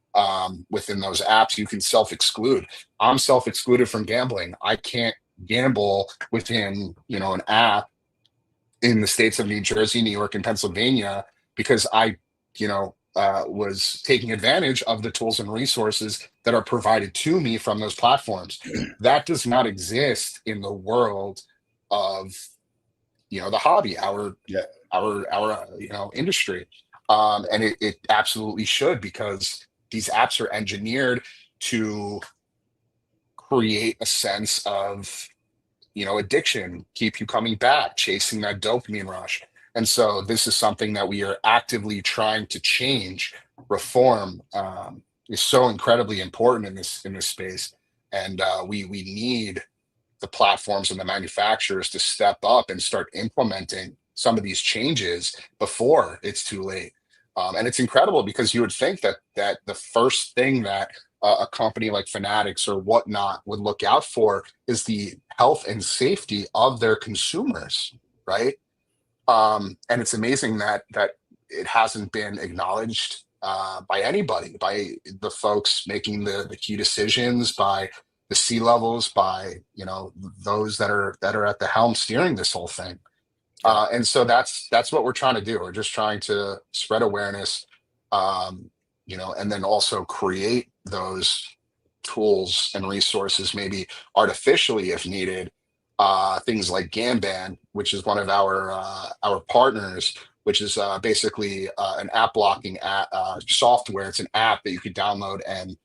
within those apps, you can self exclude. I'm self excluded from gambling. I can't gamble within, an app in the states of New Jersey, New York, and Pennsylvania because I, was taking advantage of the tools and resources that are provided to me from those platforms. That does not exist in the world of, the hobby, Yeah. our industry. And it absolutely should, because these apps are engineered to create a sense of addiction, keep you coming back, chasing that dopamine rush. And so this is something that we are actively trying to change, reform, is so incredibly important in this space. And we need the platforms and the manufacturers to step up and start implementing some of these changes before it's too late. And it's incredible because you would think that the first thing that a company like Fanatics or whatnot would look out for is the health and safety of their consumers, right? And it's amazing that it hasn't been acknowledged by anybody, by the folks making the key decisions, by the C levels, by those that are at the helm steering this whole thing. Yeah. And so that's what we're trying to do. We're just trying to spread awareness, and then also create those tools and resources, maybe artificially if needed. Things like Gamban, which is one of our partners, which is basically an app blocking software. It's an app that you could download and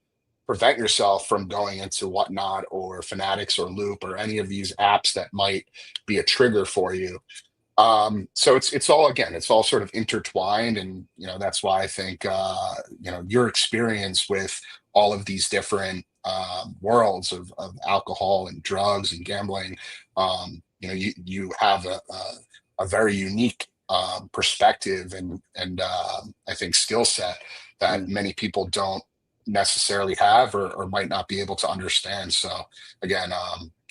prevent yourself from going into Whatnot or Fanatics or Loop or any of these apps that might be a trigger for you. So it's all sort of intertwined, and that's why I think your experience with all of these different worlds of alcohol and drugs and gambling, you have a very unique perspective and I think skill set that Mm. many people don't necessarily have or might not be able to understand. So again,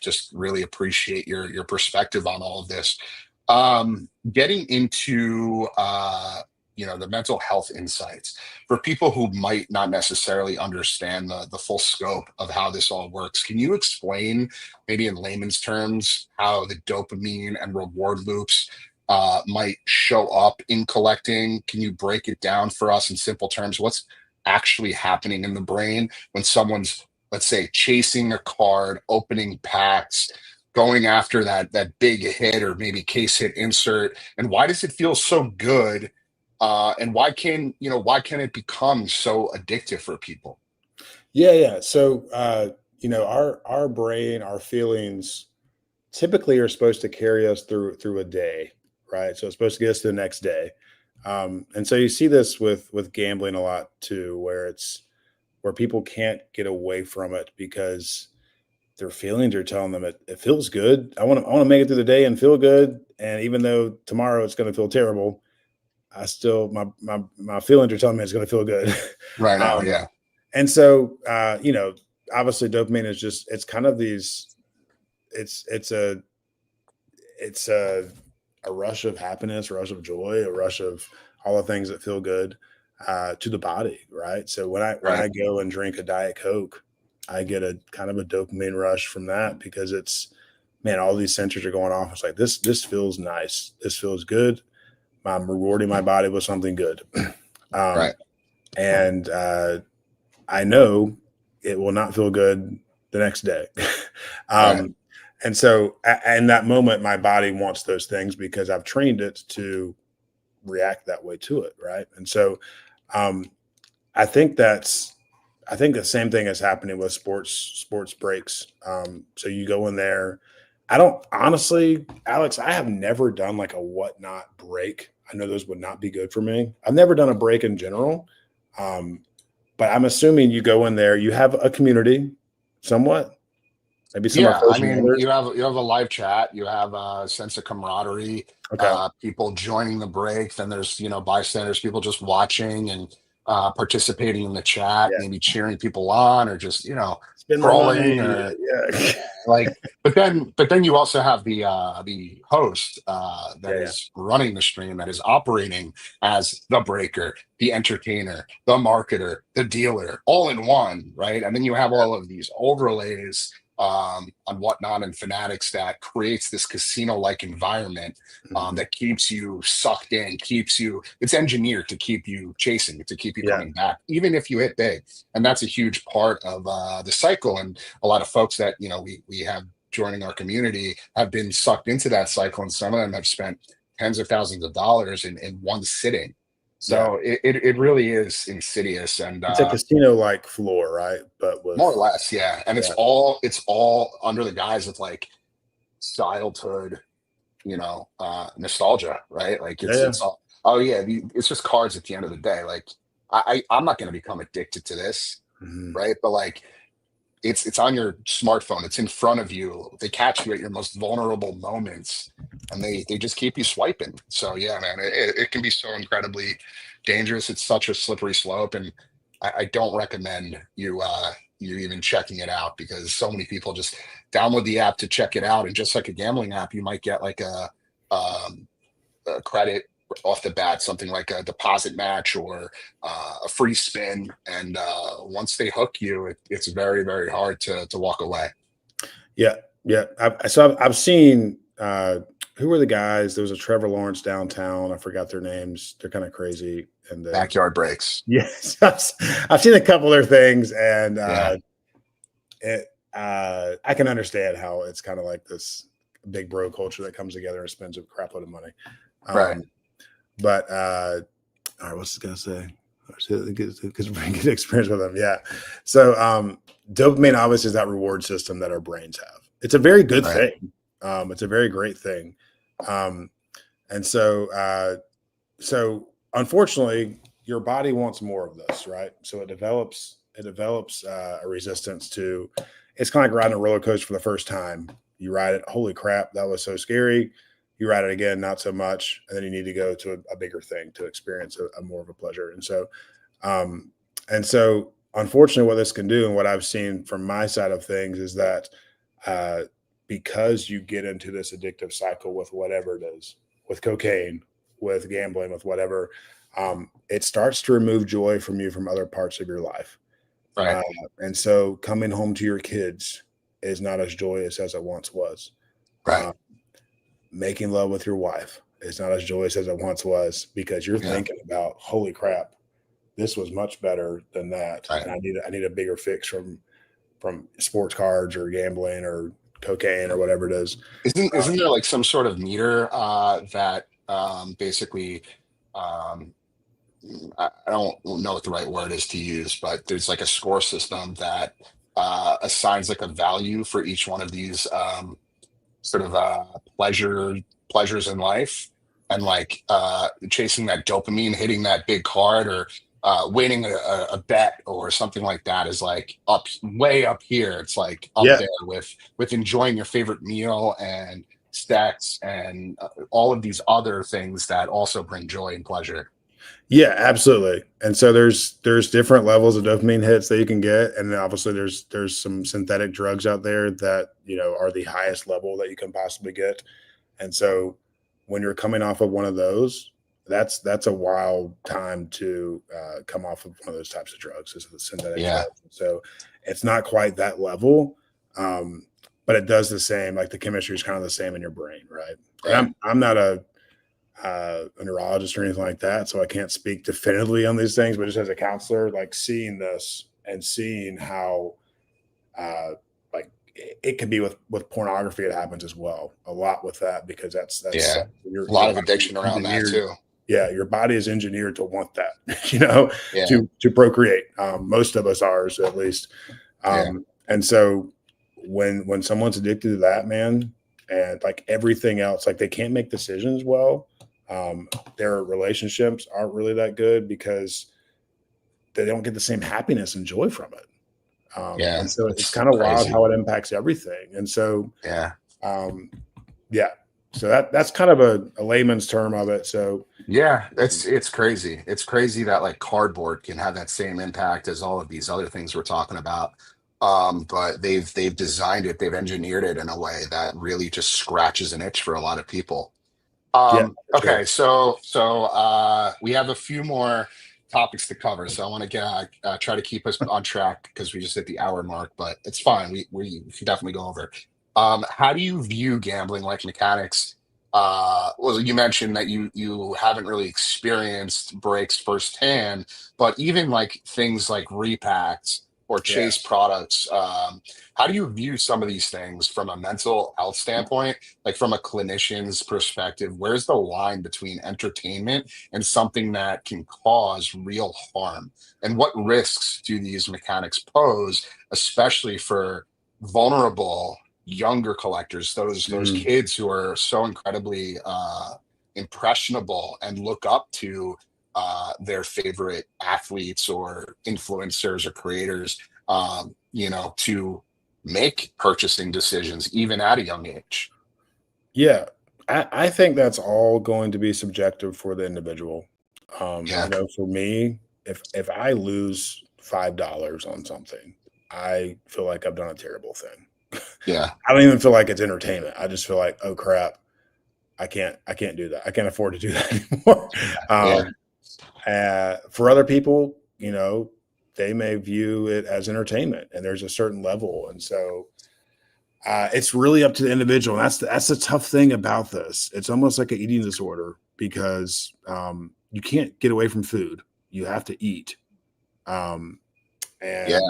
just really appreciate your perspective on all of this. Getting into the mental health insights for people who might not necessarily understand the full scope of how this all works. Can you explain, maybe in layman's terms, how the dopamine and reward loops might show up in collecting? Can you break it down for us in simple terms? What's actually happening in the brain when someone's, let's say, chasing a card, opening packs, going after that big hit or maybe case hit insert, and why does it feel so good? And why can it become so addictive for people? Yeah, yeah. So, our brain, our feelings typically are supposed to carry us through a day, right? So it's supposed to get us to the next day. And so you see this with gambling a lot too, where people can't get away from it because their feelings are telling them it feels good. I want to make it through the day and feel good. And even though tomorrow it's going to feel terrible, I still my feelings are telling me it's going to feel good. Right now, um, yeah. and so obviously dopamine is just it's kind of these it's a rush of happiness, a rush of joy, a rush of all the things that feel good to the body, right? So when Right. I go and drink a Diet Coke, I get a kind of a dopamine rush from that because it's man, all these sensors are going off. It's like this feels nice, this feels good. I'm rewarding my body with something good, um, Right. and I know it will not feel good the next day. Right. um, and so, in that moment, my body wants those things because I've trained it to react that way to it, right? And so, um, I think I think the same thing is happening with sports breaks. So you go in there. I don't honestly, Alex. I have never done like a whatnot break. I know those would not be good for me. I've never done a break in general, um, but I'm assuming you go in there. You have a community, somewhat. Maybe some are Yeah, I first mean, responders. you have a live chat, you have a sense of camaraderie, Okay. people joining the break, then there's, bystanders, people just watching and participating in the chat, Yeah. maybe cheering people on or just, Spend more trolling money. or Yeah. like, but then you also have the host that Yeah. Yeah. is running the stream, that is operating as the breaker, the entertainer, the marketer, the dealer, all in one, right? And then you have all of these overlays on Whatnot and Fanatics that creates this casino-like environment Mhm. that keeps you sucked in, keeps you, it's engineered to keep you chasing, to keep you Yeah. coming back, even if you hit big. And that's a huge part of the cycle. And a lot of folks that, we have joining our community have been sucked into that cycle. And some of them have spent tens of thousands of dollars in one sitting. Yeah. So it really is insidious. And It's a casino-like floor, right? But more or with less, yeah. And yeah, it's all under the guise of like childhood, nostalgia, right? Like yeah, it's all, oh yeah, it's just cards at the end of the day. Like I'm not going to become addicted to this, mhm. right? But like it's on your smartphone, it's in front of you. They catch you at your most vulnerable moments, and they just keep you swiping. So yeah, man, it can be so incredibly dangerous. It's such a slippery slope, and I don't recommend you even checking it out, because so many people just download the app to check it out, and just like a gambling app, you might get like a credit off the bat, something like a deposit match or a free spin. And once they hook you, it's very, very hard to walk away. Yeah, yeah. I've seen who were the guys? There was a Trevor Lawrence downtown. I forgot their names. They're kind of crazy. And Backyard breaks. yes, I've seen a couple of their things, and Yeah. I can understand how it's kind of like this big bro culture that comes together and spends a crap load of money. Right. Um, but all right, what's it gonna say? Because bring good experience with them. Yeah. So dopamine obviously is that reward system that our brains have. It's a very good Right. thing. It's a very great thing. Um, and so unfortunately, your body wants more of this, right? So it develops a resistance to. It's kind of like riding a roller coaster for the first time. You ride it, holy crap, that was so scary. You ride it again, not so much, and then you need to go to a bigger thing to experience a more of a pleasure. Um, and so, unfortunately, what this can do, and what I've seen from my side of things, is that uh, because you get into this addictive cycle with whatever it is, with cocaine, with gambling, with whatever, it starts to remove joy from you from other parts of your life. Right. Uh, and so, coming home to your kids is not as joyous as it once was. Right. Um, Making love with your wife is not as joyous as it once was, because you're Yeah. thinking about, holy crap, this was much better than that, Right. and I need a bigger fix from sports cards or gambling or cocaine or whatever it is. Isn't there like some sort of meter that basically um, I don't know what the right word is to use, but there's like a score system that assigns like a value for each one of these sort of pleasures in life, and like chasing that dopamine, hitting that big card, or winning a bet or something like that is like up way up here. It's like up Yeah, there with enjoying your favorite meal and sex and all of these other things that also bring joy and pleasure. yeah, absolutely. And so there's different levels of dopamine hits that you can get, and then obviously there's some synthetic drugs out there that are the highest level that you can possibly get. And so when you're coming off of one of those, that's a wild time to come off of one of those types of drugs. This is the synthetic Yeah. drugs. So it's not quite that level, but it does the same. Like the chemistry is kind of the same in your brain, right? And Right. I'm not a neurologist or anything like that, so I can't speak definitively on these things. But just as a counselor, like seeing this and seeing how like it could be with pornography, it happens as well a lot with that, because that's Yeah. your A lot of body is addiction around that engineered. too. Yeah, your body is engineered to want that, Yeah. to procreate. Most of us are, at least. Yeah. And so when someone's addicted to that, man, and like everything else, like they can't make decisions well. Their relationships aren't really that good because they don't get the same happiness and joy from it. Yeah. And so it's It's kind of wild crazy. how it impacts everything. And so, Yeah. um, yeah, so that's kind of a layman's term of it. So, Yeah, it's crazy. It's crazy that like cardboard can have that same impact as all of these other things we're talking about. But they've designed it, they've engineered it in a way that really just scratches an itch for a lot of people. yeah, for sure. Okay, so we have a few more topics to cover, so I want to get try to keep us on track because we just hit the hour mark, but it's fine. We can definitely go over. How do you view gambling like mechanics? Well, you mentioned that you haven't really experienced breaks firsthand, but even like things like repacks or Yeah. chase products, how do you view some of these things from a mental health standpoint, like from a clinician's perspective? Where's the line between entertainment and something that can cause real harm? And what risks do these mechanics pose, especially for vulnerable younger collectors, those Mhm. kids who are so incredibly impressionable and look up to their favorite athletes or influencers or creators, to make purchasing decisions even at a young age. Yeah. I think that's all going to be subjective for the individual. I Yeah, know for me, if I lose $5 on something, I feel like I've done a terrible thing. yeah, I don't even feel like it's entertainment. I just feel like, oh crap, I can't do that. I can't afford to do that anymore. yeah. Um, for other people, they may view it as entertainment, and there's a certain level, and so it's really up to the individual. And that's the tough thing about this. It's almost like an eating disorder because you can't get away from food. You have to eat, um, Yeah, and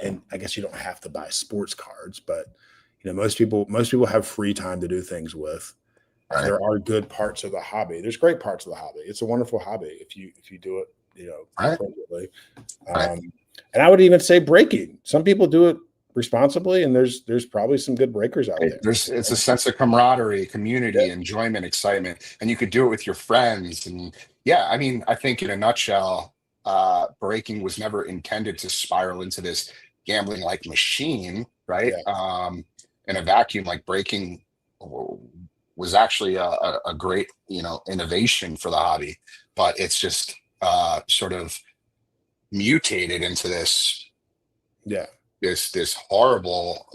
and I guess you don't have to buy sports cards, but most people have free time to do things with. right, There are good parts of the hobby. There's great parts of the hobby. It's a wonderful hobby if you do it, right, appropriately. right. And I would even say breaking. Some people do it responsibly, and there's probably some good breakers out Right. there. It's a sense of camaraderie, Yeah, community, enjoyment, excitement, and you could do it with your friends. And yeah, I mean, I think in a nutshell, breaking was never intended to spiral into this gambling like machine, right? yeah, In a vacuum, like breaking was actually a great, innovation for the hobby, but it's just sort of mutated into yeah, this horrible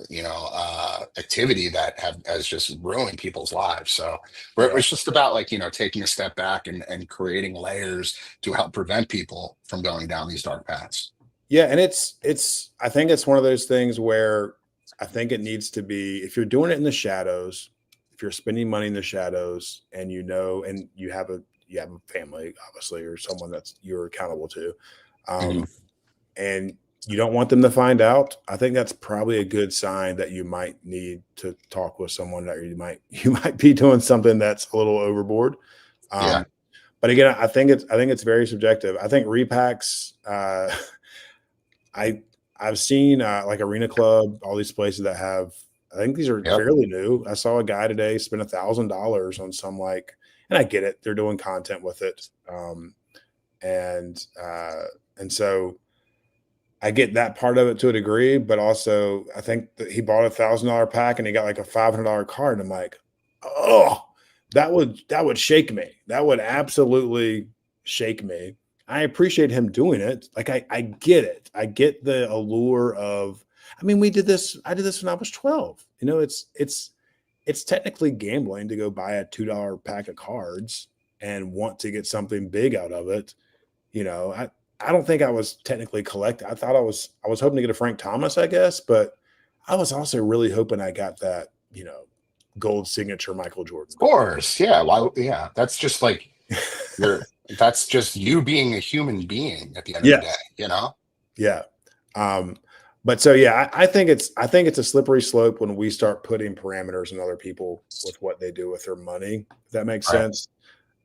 activity that has just ruined people's lives. So yeah, it's just about like taking a step back and creating layers to help prevent people from going down these dark paths. yeah. And it's. I think it's one of those things where I think it needs to be if you're doing it in the shadows, if you're spending money in the shadows, and and you have a family, obviously, or someone that's you're accountable to. Mhm. Um, and you don't want them to find out, I think that's probably a good sign that you might need to talk with someone that you might be doing something that's a little overboard. Yeah, Um, but again, I think it's very subjective. I think repacks. I I've seen like Arena Club, all these places that have. I think these are yep, fairly new. I saw a guy today spend $1,000 on some and I get it. They're doing content with it, and and so I get that part of it to a degree, but also I think that he bought $1,000 pack and he got like a $500 card. And I'm like, oh, that would shake me. That would absolutely shake me. I appreciate him doing it. Like I get it. I get the allure of. I mean, we did this. I did this when I was 12. It's technically gambling to go buy a $2 pack of cards and want to get something big out of it. I don't think I was technically collecting. I was hoping to get a Frank Thomas, I guess, but I was also really hoping I got that, gold signature Michael Jordan of card. course. Yeah, why? Yeah, that's just like you're. That's just you being a human being at the end of the day. Yes. You know. Yeah. Um, but so yeah, I think it's a slippery slope when we start putting parameters on other people with what they do with their money. If that makes Right. sense.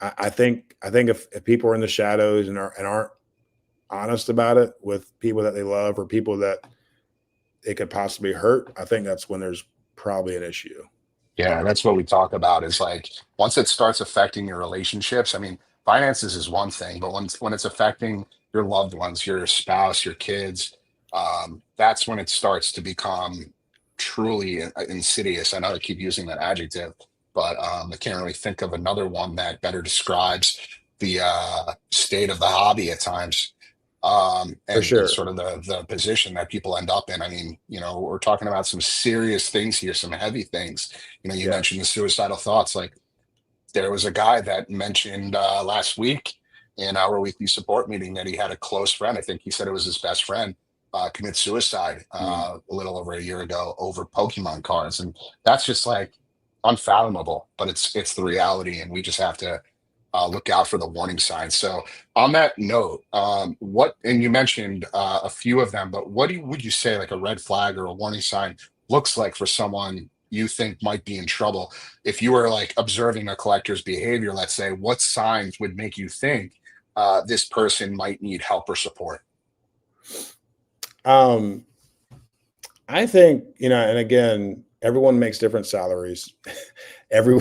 I think if people are in the shadows and aren't honest about it with people that they love or people that it could possibly hurt, I think that's when there's probably an issue. Yeah, that's what we talk about is like once it starts affecting your relationships, I mean, finances is one thing, but when it's affecting your loved ones, your spouse, your kids, that's when it starts to become truly insidious. I know I keep using that adjective, but I can't really think of another one that better describes the state of the hobby at times. For And sure. sort of the position that people end up in. I mean, we're talking about some serious things here, some heavy things. You Yeah. mentioned the suicidal thoughts. Like there was a guy that mentioned last week. in our weekly support meeting that he had a close friend. I think he said it was his best friend, commit suicide Mm. a little over a year ago over Pokemon cards, and that's just like unfathomable. But it's the reality, and we just have to look out for the warning signs. So, on that note, what and you mentioned a few of them, but would you say like a red flag or a warning sign looks like for someone you think might be in trouble? If you were like observing a collector's behavior, let's say, what signs would make you think this person might need help or support? Um, I think, and again, everyone makes different salaries. Every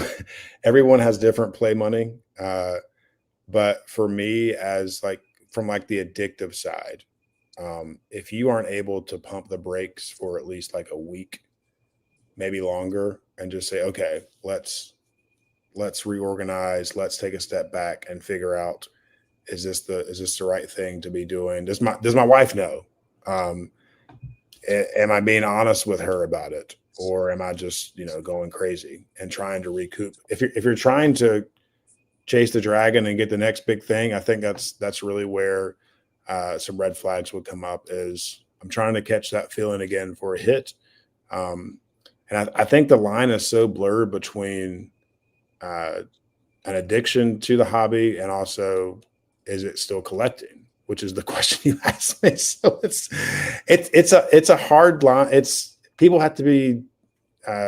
everyone has different play money. But for me, as like from like the addictive side, if you aren't able to pump the brakes for at least like a week, maybe longer, and just say, okay, let's reorganize, let's take a step back and figure out, is this the right thing to be doing? Does my wife know? Um, am I being honest with her about it, or am I just going crazy and trying to recoup? If you're trying to chase the dragon and get the next big thing, I think that's really where some red flags would come up. Is I'm trying to catch that feeling again for a hit, and I think the line is so blurred between uh, an addiction to the hobby and also, is it still collecting, which is the question you asked me. So it's a hard line. It's People have to be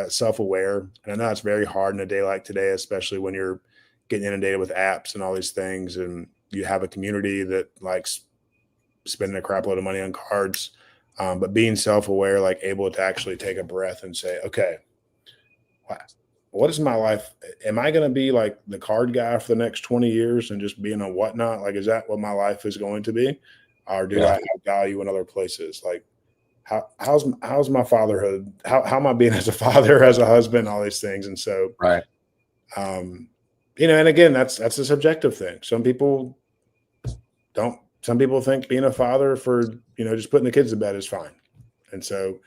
self-aware, and I know it's very hard in a day like today, especially when you're getting inundated with apps and all these things, and you have a community that likes spending a crap load of money on cards. But being self-aware, like able to actually take a breath and say, okay, what is my life? Am I going to be like the card guy for the next 20 years and just being a whatnot? Like, is that what my life is going to be? Or do I Yeah, have value in other places? Like, how's my fatherhood? How am I being as a father, as a husband, all these things? And so, right. um, and again, that's a subjective thing. Some people don't. Some people think being a father for just putting the kids to bed is fine, and so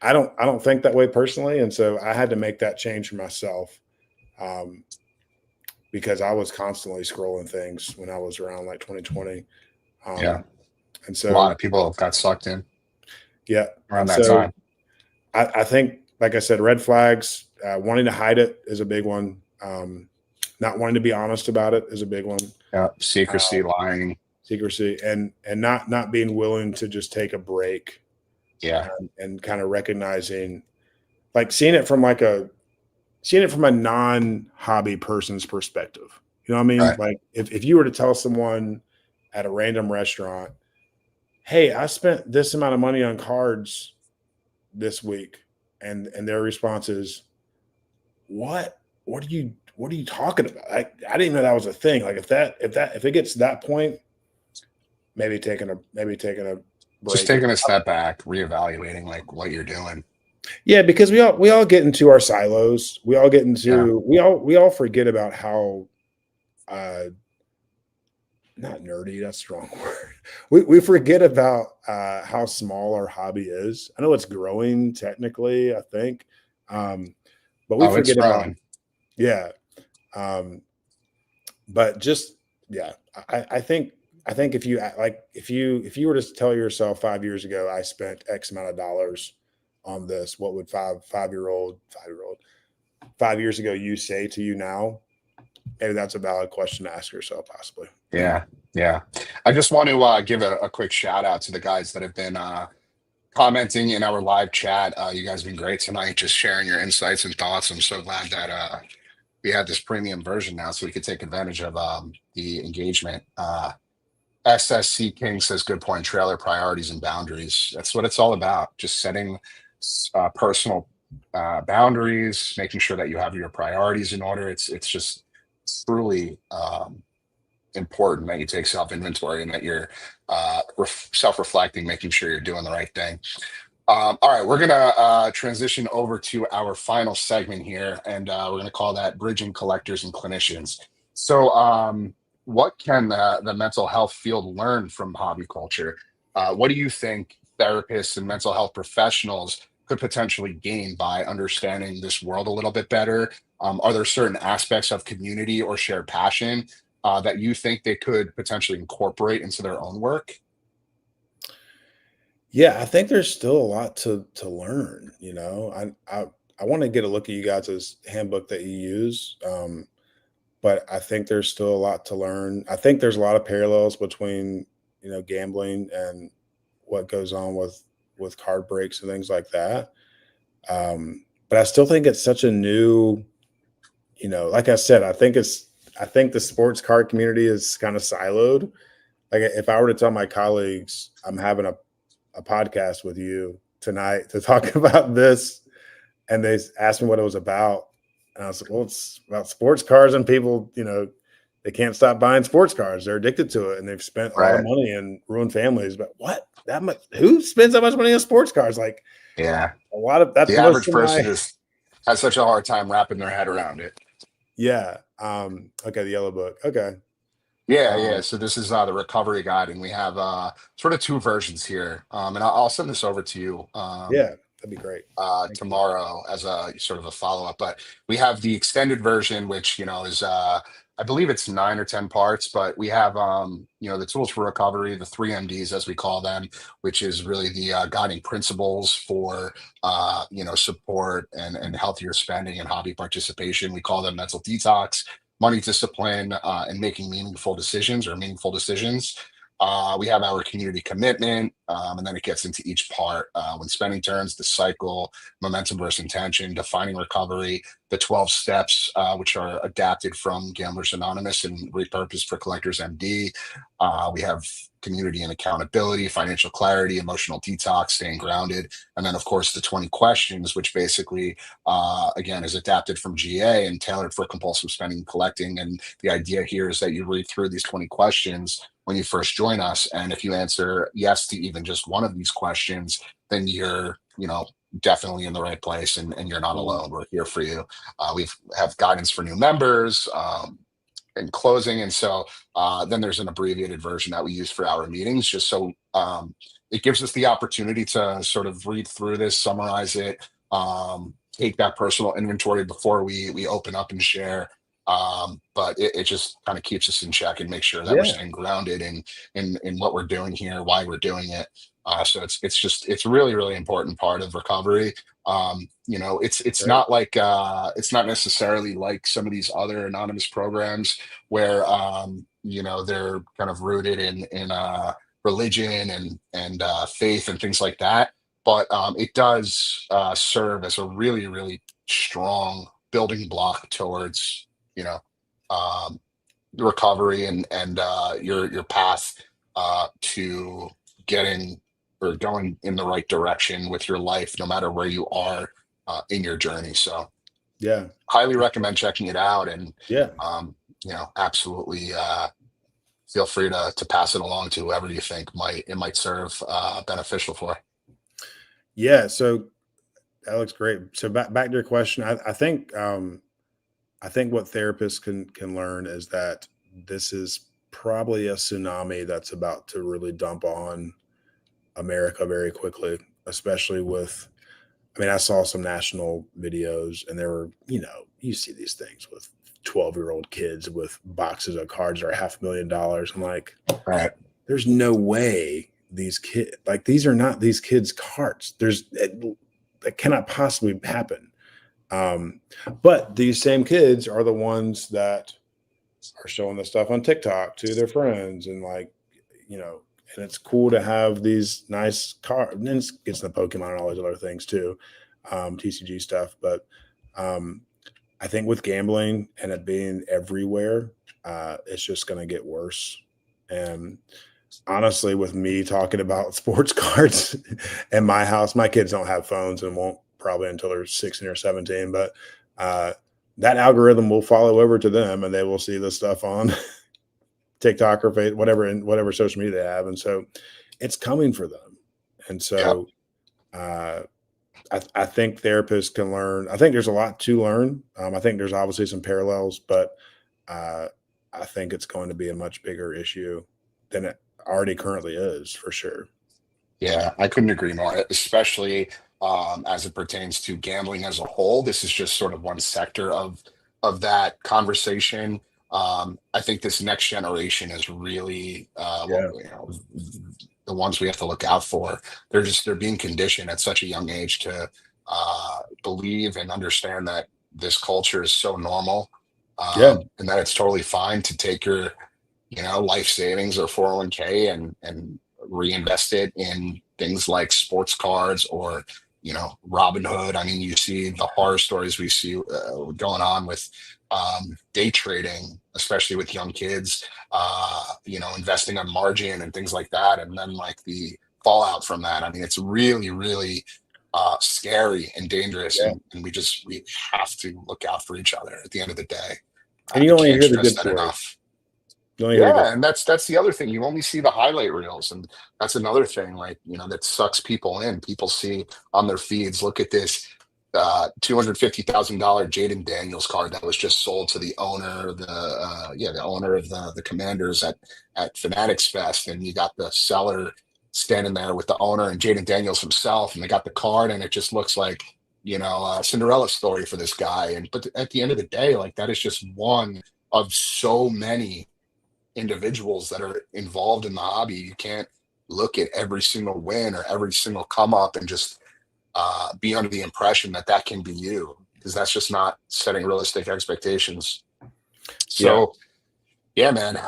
I don't think that way personally. And so I had to make that change for myself, um, because I was constantly scrolling things when I was around like 2020, Yeah, and a lot so of people got sucked in yeah, around and that so time. I think, like I said, red flags. Wanting to hide it is a big one. Not wanting to be honest about it is a big one. Yeah, Uh, secrecy, lying. Secrecy, and not being willing to just take a break, Yeah, and kind of recognizing, like seeing it from a non-hobby person's perspective. You know what I mean? right. Like if you were to tell someone at a random restaurant, hey, I spent this amount of money on cards this week, and their response is, what are you talking about? I didn't know that was a thing. Like if it gets to that point, maybe taking a Just break. taking a step back, reevaluating like what you're doing. Yeah, because we all get into our silos. We all get Yeah. into we all forget about how, uh not nerdy, that's the wrong word. We forget about how small our hobby is. I know it's growing technically, I think. But we Oh, it's forget about, growing. yeah. Um, but just, yeah, I think if you were to tell yourself 5 years ago, I spent X amount of dollars on this, what would 5 years ago you say to you now? Maybe that's a valid question to ask yourself, possibly. Yeah, yeah. I just want to give a quick shout out to the guys that have been commenting in our live chat. You guys have been great tonight, just sharing your insights and thoughts. I'm so glad that we had this premium version now, so we could take advantage of the engagement. SSC King says, "Good point. Trailer priorities and boundaries. That's what it's all about. Just setting personal boundaries, making sure that you have your priorities in order. It's just truly important that you take self inventory and that you're self reflecting, making sure you're doing the right thing." All right, we're gonna transition over to our final segment here, and we're gonna call that "Bridging Collectors and Clinicians." So, what can the mental health field learn from hobby culture? What do you think therapists and mental health professionals could potentially gain by understanding this world a little bit better? Are there certain aspects of community or shared passion that you think they could potentially incorporate into their own work? Yeah, I think there's still a lot to learn. I want to get a look at you guys' handbook that you use. But I think there's still a lot to learn. I think there's a lot of parallels between, gambling and what goes on with card breaks and things like that. But I still think it's such a new, like I said, I think the sports card community is kind of siloed. Like if I were to tell my colleagues I'm having a podcast with you tonight to talk about this, and they asked me what it was about, and I was like, well, it's about sports cars, and people, they can't stop buying sports cars. They're addicted to it, and they've spent a lot of Right. money and ruined families. But what? That much? Who spends that much money on sports cars? Like Yeah. a lot of that's The most average of person my just has such a hard time wrapping their head around it. yeah. Okay, the yellow book. Okay. Yeah, yeah. Um, So this is the recovery guide, and we have sort of two versions here. And I'll send this over to you. yeah, that'd be great. Thank you. Tomorrow as a sort of a follow-up. But we have the extended version, which is I believe it's 9 or 10 parts, but we have the tools for recovery, the 3 MDs as we call them, which is really the guiding principles for support and healthier spending and hobby participation. We call them mental detox, money discipline, and making meaningful decisions. We have our community commitment, and then it gets into each part. When spending turns, the cycle, momentum versus intention, defining recovery, the 12 steps, which are adapted from Gamblers Anonymous and repurposed for Collectors MD. We have community and accountability, financial clarity, emotional detox, staying grounded. And then, of course, the 20 questions, which basically, again, is adapted from GA and tailored for compulsive spending and collecting. And the idea here is that you read through these 20 questions when you first join us. And if you answer yes to even just one of these questions, then you're, definitely in the right place, and you're not Mhm. alone. We're here for you. We have guidance for new members, and closing. And so then there's an abbreviated version that we use for our meetings, just so it gives us the opportunity to sort of read through this, summarize it, take that personal inventory before we open up and share. But it just kind of keeps us in check and make sure that we're Yeah, staying grounded in what we're doing here, why we're doing it. So it's really, really important part of recovery. It's great. not like it's not necessarily like some of these other anonymous programs where they're kind of rooted in religion and faith and things like that. But it does serve as a really, really strong building block towards you know um, the recovery and your path to getting or going in the right direction with your life, no matter where you are in your journey. So Yeah, highly recommend checking it out, and yeah, um, absolutely feel free to pass it along to whoever you think might serve beneficial for. yeah. So that looks great. So back to your question, I think what therapists can learn is that this is probably a tsunami that's about to really dump on America very quickly, especially with. I mean, I saw some national videos, and there were, you see these things with 12-year-old kids with boxes of cards that are $500,000. I'm like, Right. there's no way these kids, like, these are not these kids' cards. That cannot possibly happen. Um, but these same kids are the ones that are showing the stuff on TikTok to their friends, and you know, and it's cool to have these nice cards. And then it gets the Pokemon and all these other things too, TCG stuff. But um, I think with gambling and it being everywhere, it's just going to get worse. And honestly, with me talking about sports cards in my house, my kids don't have phones and won't probably until they're 16 or 17. But uh, that algorithm will follow over to them, and they will see the stuff on TikTok or Facebook, whatever, and whatever social media they have. And so it's coming for them. And Yeah. so uh, I think therapists can learn. I think there's a lot to learn. I think there's obviously some parallels, but uh, I think it's going to be a much bigger issue than it already currently is, for sure. Yeah, I couldn't agree more, especially as it pertains to gambling as a whole. This is just sort of one sector of that conversation. I think this next generation is really, Yeah. the ones we have to look out for. They're being conditioned at such a young age to believe and understand that this culture is so normal, Yeah. and that it's totally fine to take your, life savings or 401k and reinvest it in things like sports cards or, Robinhood. I mean, you see the horror stories we see going on with day trading, especially with young kids, investing on margin and things like that. And then like the fallout from that. I mean, it's really, really scary and dangerous. Yeah. And we have to look out for each other at the end of the day. And I you only can't hear the stress good that stories. enough. You only hear the good. Yeah, and that's the other thing. You only see the highlight reels, and that's another thing. Like, that sucks people in. People see on their feeds, look at this $250,000 Jaden Daniels card that was just sold to the owner, the owner of the Commanders at Fanatics Fest, and you got the seller standing there with the owner and Jaden Daniels himself, and they got the card, and it just looks like a Cinderella story for this guy. And but at the end of the day, like that is just one of so many individuals that are involved in the hobby. You can't look at every single win or every single come up and just be under the impression that that can be you, because that's just not setting realistic expectations. Yeah. So, yeah, man.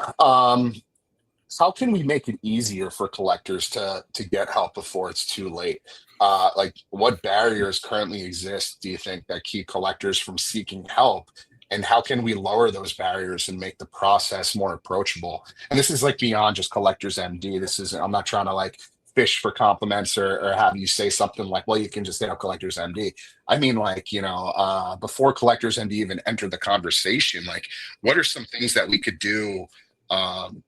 How can we make it easier for collectors to get help before it's too late? Like, what barriers currently exist, do you think, that keep collectors from seeking help? And how can we lower those barriers and make the process more approachable? And this is like beyond just Collectors MD. This is, I'm not trying to like fish for compliments or have you say something like, well, you can just say, oh, Collectors MD. I mean, like, before Collectors MD even entered the conversation, like, what are some things that we could do um,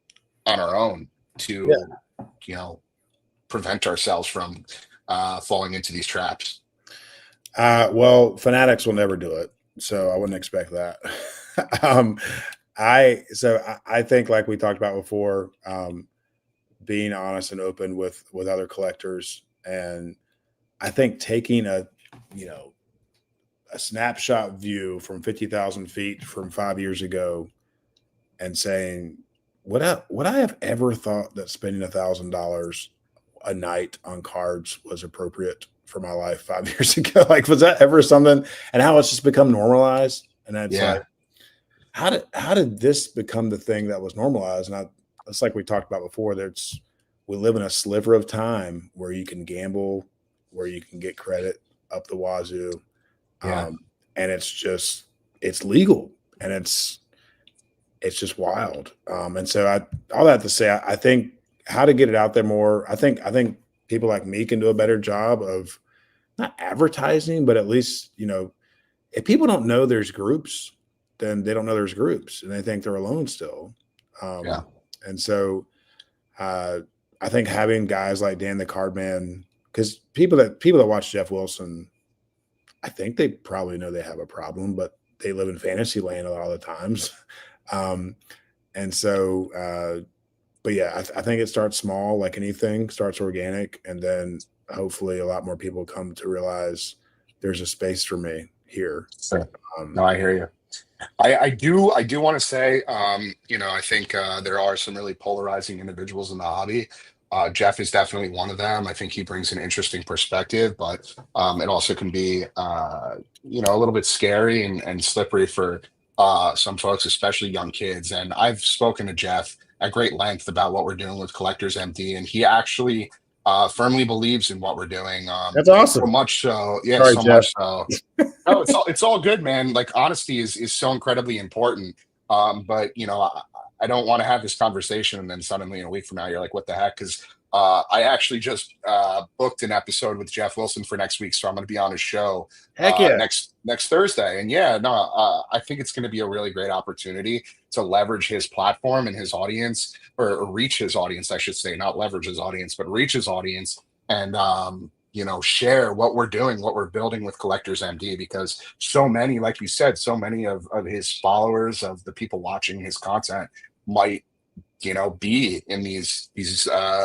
on our own Yeah. to, you know, prevent ourselves from falling into these traps? Well, Fanatics will never do it, so I wouldn't expect that. um, I think, like we talked about before, being honest and open with other collectors, and I think taking you know a snapshot view from 50,000 feet from 5 years ago and saying, would I have ever thought that spending $1,000 a night on cards was appropriate for my life 5 years ago? Like, was that ever something? And how it's just become normalized. And it's Yeah. like, how did this become the thing that was normalized? And it's like we talked about before. We live in a sliver of time where you can gamble, where you can get credit up the wazoo, Yeah. and it's legal, and it's just wild. And so all that to say, I think how to get it out there more. I think people like me can do a better job of not advertising, but at least, if people don't know there's groups, then they don't know there's groups and they think they're alone still. Yeah. And so I think having guys like Dan the Cardman, because people that watch Jeff Wilson, I think they probably know they have a problem, but they live in fantasy land a lot of the times. Um, and so, but yeah, I think it starts small, like anything, starts organic, and then hopefully a lot more people come to realize there's a space for me here. Sure. Um, No, I hear you. I do want to say, I think there are some really polarizing individuals in the hobby. Jeff is definitely one of them. I think he brings an interesting perspective, but it also can be, a little bit scary and slippery for some folks, especially young kids. And I've spoken to Jeff at great length about what we're doing with Collectors MD, and he actually firmly believes in what we're doing. that's So awesome. much so, yeah, Sorry, so Jeff. much so. No, it's all good, man. Like honesty is so incredibly important. But I don't want to have this conversation and then suddenly in a week from now you're like, what the heck? Because I actually just booked an episode with Jeff Wilson for next week, so I'm going to be on his show Heck yeah. next Thursday. And yeah, no, I think it's going to be a really great opportunity to leverage his platform and his audience, or reach his audience, I should say, not leverage his audience, but reach his audience, and share what we're doing, what we're building with Collectors MD, because so many, like you said, so many of his followers, of the people watching his content, might be in these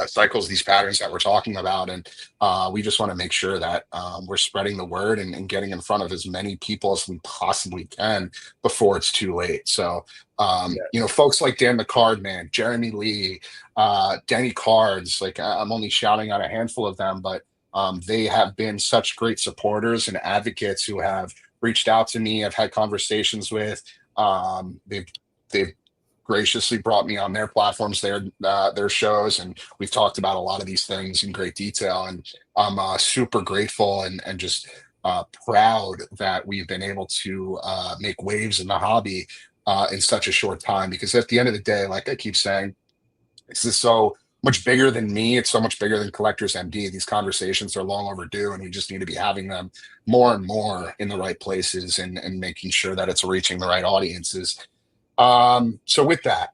cycles, these patterns that we're talking about. And we just want to make sure that we're spreading the word and getting in front of as many people as we possibly can before it's too late. So Yeah. folks like Dan the Card Man, Jeremy Lee, Denny Cards, like I'm only shouting out a handful of them, but they have been such great supporters and advocates who have reached out to me. I've had conversations with. They've graciously brought me on their platforms, their shows, and we've talked about a lot of these things in great detail. And I'm super grateful and just proud that we've been able to make waves in the hobby in such a short time. Because at the end of the day, like I keep saying, this is so much bigger than me. It's so much bigger than Collectors MD. These conversations are long overdue, and we just need to be having them more and more in the right places and making sure that it's reaching the right audiences. So with that,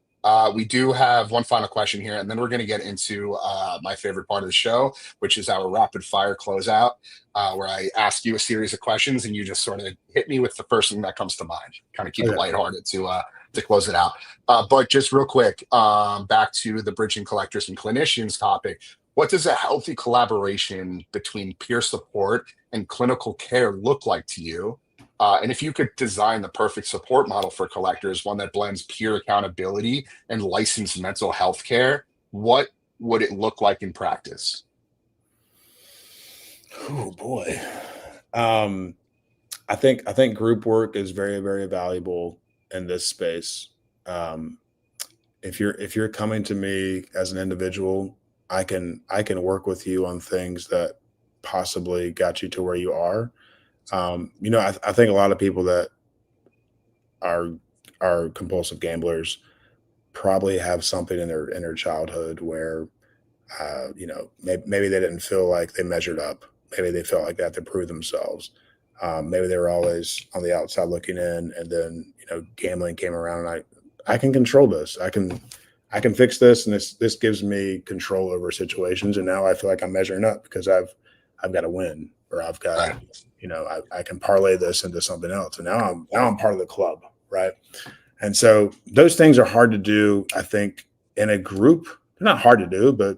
we do have one final question here, and then we're going to get into my favorite part of the show, which is our rapid fire closeout, where I ask you a series of questions and you just sort of hit me with the first thing that comes to mind. Kind of keep it lighthearted to close it out. But just real quick, back to the bridging collectors and clinicians topic. What does a healthy collaboration between peer support and clinical care look like to you? And if you could design the perfect support model for collectors, one that blends peer accountability and licensed mental health care, what would it look like in practice? Oh boy. I think group work is very, very valuable in this space. If you're coming to me as an individual, I can work with you on things that possibly got you to where you are. I think a lot of people that are compulsive gamblers probably have something in their childhood where maybe they didn't feel like they measured up. Maybe they felt like they had to prove themselves. Maybe they were always on the outside looking in, and then gambling came around. And I can control this. I can fix this, and this gives me control over situations. And now I feel like I'm measuring up because I've got to win, or I've got Right. I can parlay this into something else. And now I'm part of the club, right? And so those things are hard to do. I think in a group, they're not hard to do, but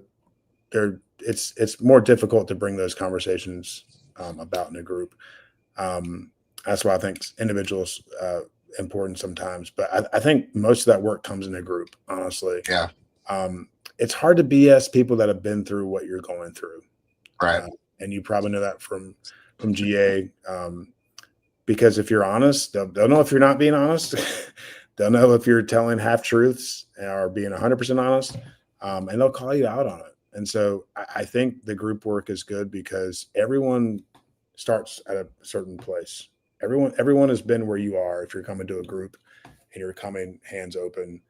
it's more difficult to bring those conversations about in a group. That's why I think individuals important sometimes, but I think most of that work comes in a group, honestly. Yeah. It's hard to BS people that have been through what you're going through. Right. And you probably know that from GA, because if you're honest, they'll know if you're not being honest. They'll know if you're telling half truths or being 100% honest, and they'll call you out on it. And so I think the group work is good because everyone starts at a certain place. Everyone has been where you are if you're coming to a group and you're coming hands open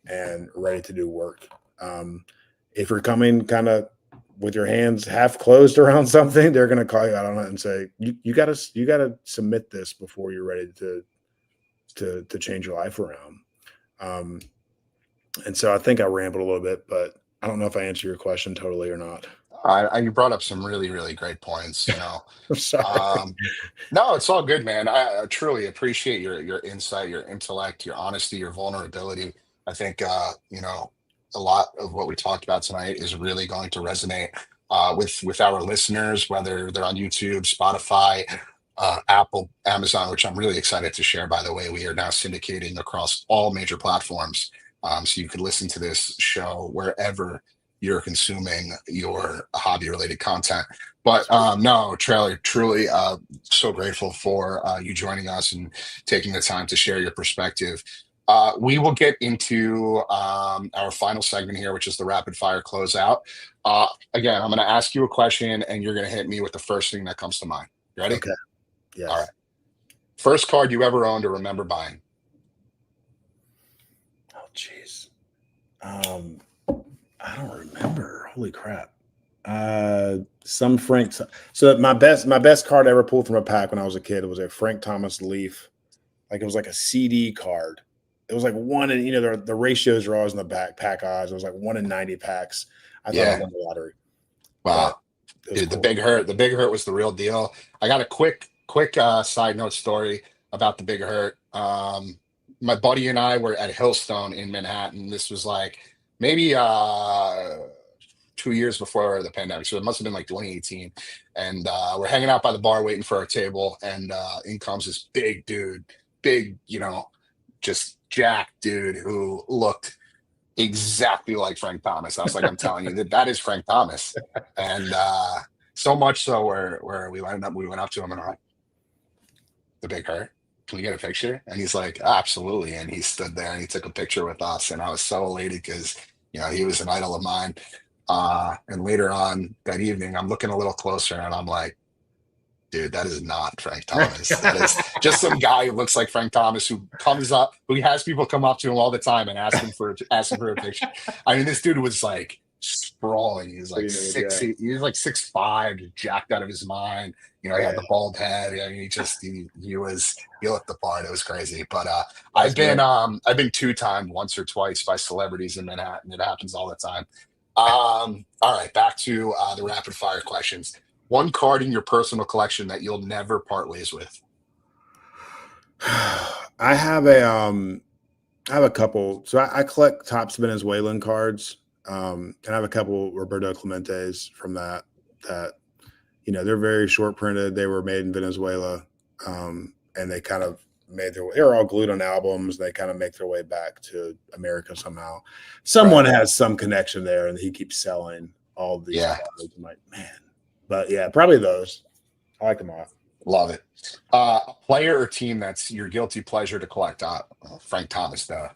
and ready to do work. If you're coming kind of with your hands half closed around something, they're going to call you out on it and say, you got to submit this before you're ready to change your life around. And so I think I rambled a little bit, but I don't know if I answered your question totally or not. You brought up some really, really great points. I'm sorry. No, it's all good, man. I truly appreciate your insight, your intellect, your honesty, your vulnerability. I think a lot of what we talked about tonight is really going to resonate with our listeners, whether they're on YouTube, Spotify, Apple, Amazon, which I'm really excited to share. By the way, we are now syndicating across all major platforms, so you can listen to this show wherever you're consuming your hobby related content. But no, Traylor, truly so grateful for you joining us and taking the time to share your perspective. We will get into our final segment here, which is the rapid fire closeout. Again, I'm going to ask you a question and you're going to hit me with the first thing that comes to mind. You ready? Okay. Yes. All right. First card you ever owned or remember buying? Oh, jeez. I don't remember. Holy crap. Some Frank. So my best card I ever pulled from a pack when I was a kid was a Frank Thomas Leaf. Like it was like a CD card. It was like one, and the ratios are always in the back pack odds. It was like 1 in 90 packs. I thought I won the lottery. Wow. Dude, cool. The big hurt was the real deal. I got a quick side note story about the big hurt. My buddy and I were at Hillstone in Manhattan. This was like maybe 2 years before the pandemic. So it must have been like 2018. And we're hanging out by the bar waiting for our table. And in comes this big dude, big, just jacked dude who looked exactly like Frank Thomas. I was like, I'm telling you that is Frank Thomas. And so much so where we went up to him and I'm like, the Big Hurt, can we get a picture? And he's like, absolutely. And he stood there and he took a picture with us. And I was so elated because, he was an idol of mine. And later on that evening, I'm looking a little closer and I'm like, dude, that is not Frank Thomas. That is just some guy who looks like Frank Thomas who comes up, who has people come up to him all the time and ask him for a picture. I mean, this dude was like sprawling. He was like he was like 6'5", jacked out of his mind. He had the bald head. I mean, he looked the part. It was crazy. But I've been two-timed once or twice by celebrities in Manhattan. It happens all the time. All right, back to the rapid fire questions. One card in your personal collection that you'll never part ways with. I have a couple. So I collect Topps Venezuelan cards. And I have a couple Roberto Clementes from that they're very short printed. They were made in Venezuela. And they kind of they were all glued on albums. They kind of make their way back to America somehow. Someone has some connection there and he keeps selling all these cards. I'm like, man. But yeah, probably those. I like them all. Love it. A player or team that's your guilty pleasure to collect? Frank Thomas, though.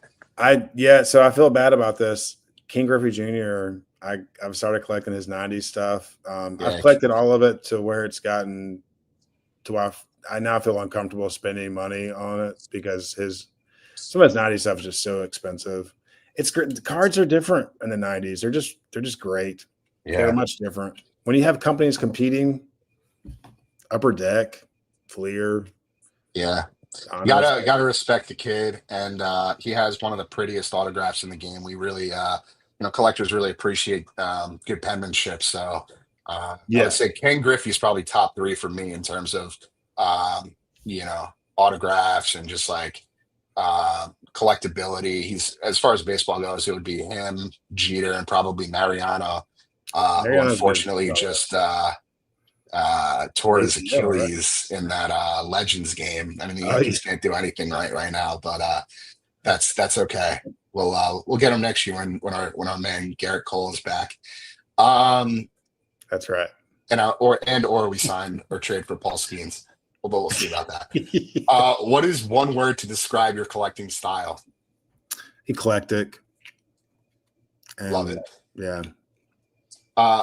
So I feel bad about this. King Griffey Jr. I've started collecting his '90s stuff. I've collected all of it to where it's gotten to I now feel uncomfortable spending money on it because some of his '90s stuff is just so expensive. It's great. The cards are different in the '90s. They're just great. Yeah. They're much different. When you have companies competing, Upper Deck, Fleer. Yeah. You gotta respect the kid. And he has one of the prettiest autographs in the game. We really collectors really appreciate good penmanship. So I would say Ken Griffey's probably top 3 for me in terms of autographs and just like collectability. He's, as far as baseball goes, it would be him, Jeter, and probably Mariano. Who unfortunately just tore his Achilles in that Legends game. I mean, the Yankees can't do anything right now, but that's okay. We'll get him next year when our man Garrett Cole is back. That's right. Or we sign or trade for Paul Skeens. But we'll see about that. What is one word to describe your collecting style? Eclectic. Love it. Yeah.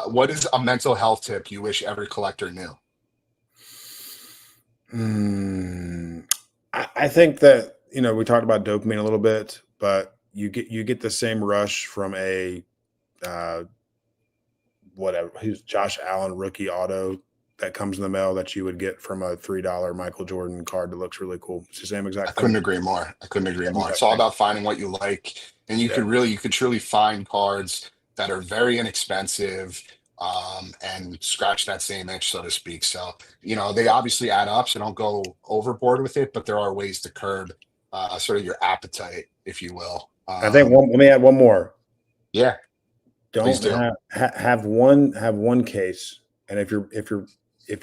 What is a mental health tip you wish every collector knew? I think that, we talked about dopamine a little bit, but you get the same rush from a who's Josh Allen rookie auto that comes in the mail that you would get from a $3 Michael Jordan card that looks really cool. It's the same exact thing. I couldn't agree more. It's all about finding what you like, and you could truly find cards that are very inexpensive and scratch that same itch, so to speak. So, they obviously add up, so don't go overboard with it, but there are ways to curb sort of your appetite, if you will. I think let me add one more. Yeah. Don't have one case. And if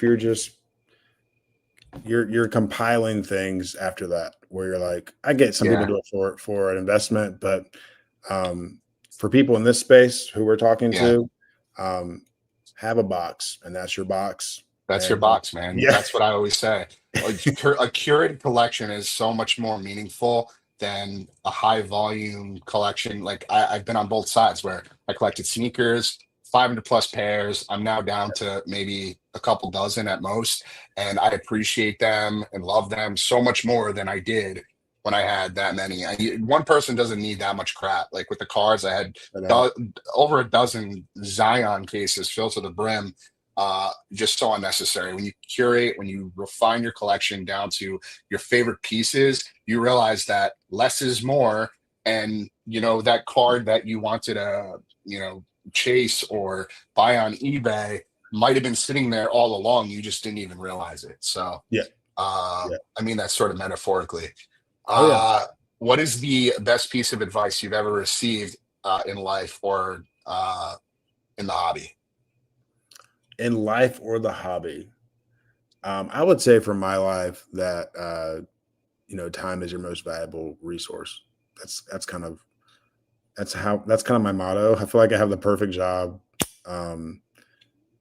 you're just you're compiling things after that where you're like, I get some people do it for an investment, but for people in this space who we're talking to, have a box, and that's your box. That's your box, man. Yeah. That's what I always say. A curated collection is so much more meaningful than a high volume collection. Like I've been on both sides where I collected sneakers, 500 plus pairs. I'm now down to maybe a couple dozen at most. And I appreciate them and love them so much more than I did when I had that many. One person doesn't need that much crap. Like with the cards, I had over a dozen Zion cases filled to the brim. Just so unnecessary. When you curate, when you refine your collection down to your favorite pieces, you realize that less is more. And, that card that you wanted to, chase or buy on eBay might have been sitting there all along. You just didn't even realize it. So, I mean, that sort of metaphorically. What is the best piece of advice you've ever received in life or in the hobby? In life or the hobby? I would say for my life that time is your most valuable resource. That's kind of that's kind of my motto. I feel like I have the perfect job, um,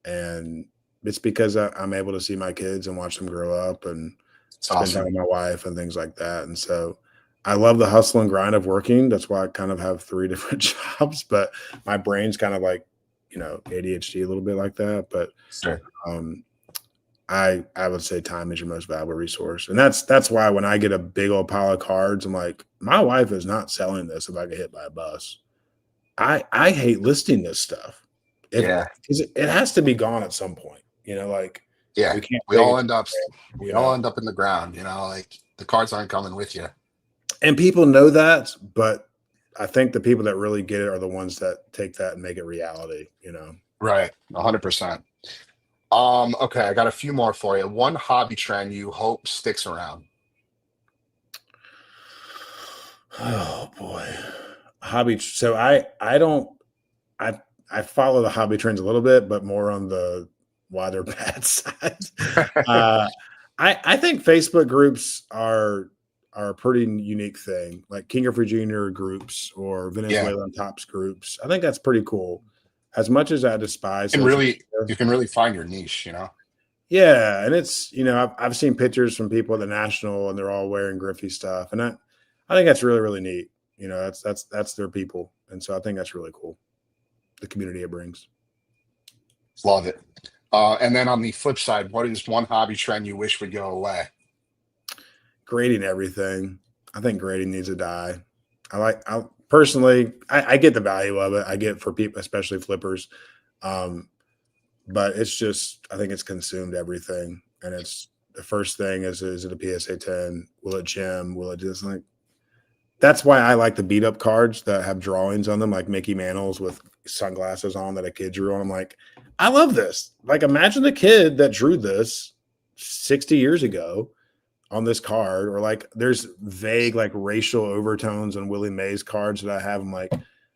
and it's because I'm able to see my kids and watch them grow up and It's spend time awesome. with my wife and things like that. And so I love the hustle and grind of working. That's why I kind of have three different jobs, but my brain's kind of like, ADHD a little bit like that. But Sure. um, I would say time is your most valuable resource. And that's why when I get a big old pile of cards, I'm like, my wife is not selling this if I get hit by a bus. I hate listing this stuff. If Yeah. 'Cause it has to be gone at some point, like Yeah. we can't We take all it, end up you we all know. end up in the ground, like the cards aren't coming with you. And people know that, but I think the people that really get it are the ones that take that and make it reality. Right. 100%. Okay, I got a few more for you. One hobby trend you hope sticks around. Oh boy. So I don't I I follow the hobby trends a little bit, but more on the why they're bad side. Uh, I think Facebook groups are a pretty unique thing, like King of Junior groups or Yeah. Venezuelan tops groups. I think that's pretty cool. As much as I despise Can social really media, you can really find your niche. yeah, and it's I've seen pictures from people at the national and they're all wearing Griffey stuff, and I think that's really really neat. That's their people, and so I think that's really cool. The community it brings. Love it. And then on the flip side, what is one hobby trend you wish would go away? Grading everything. I think grading needs to die. I personally, I get the value of it. I get for people, especially flippers. Um, but it's just, I think it's consumed everything. And it's the first thing is it a PSA 10? Will it gem? Will it just like, that's why I like the beat up cards that have drawings on them, like Mickey Mantles with sunglasses on that a kid drew on. I'm like, I love this. Like, imagine the kid that drew this 60 years ago on this card, or like there's vague like racial overtones on Willie Mays cards that I have. I'm like,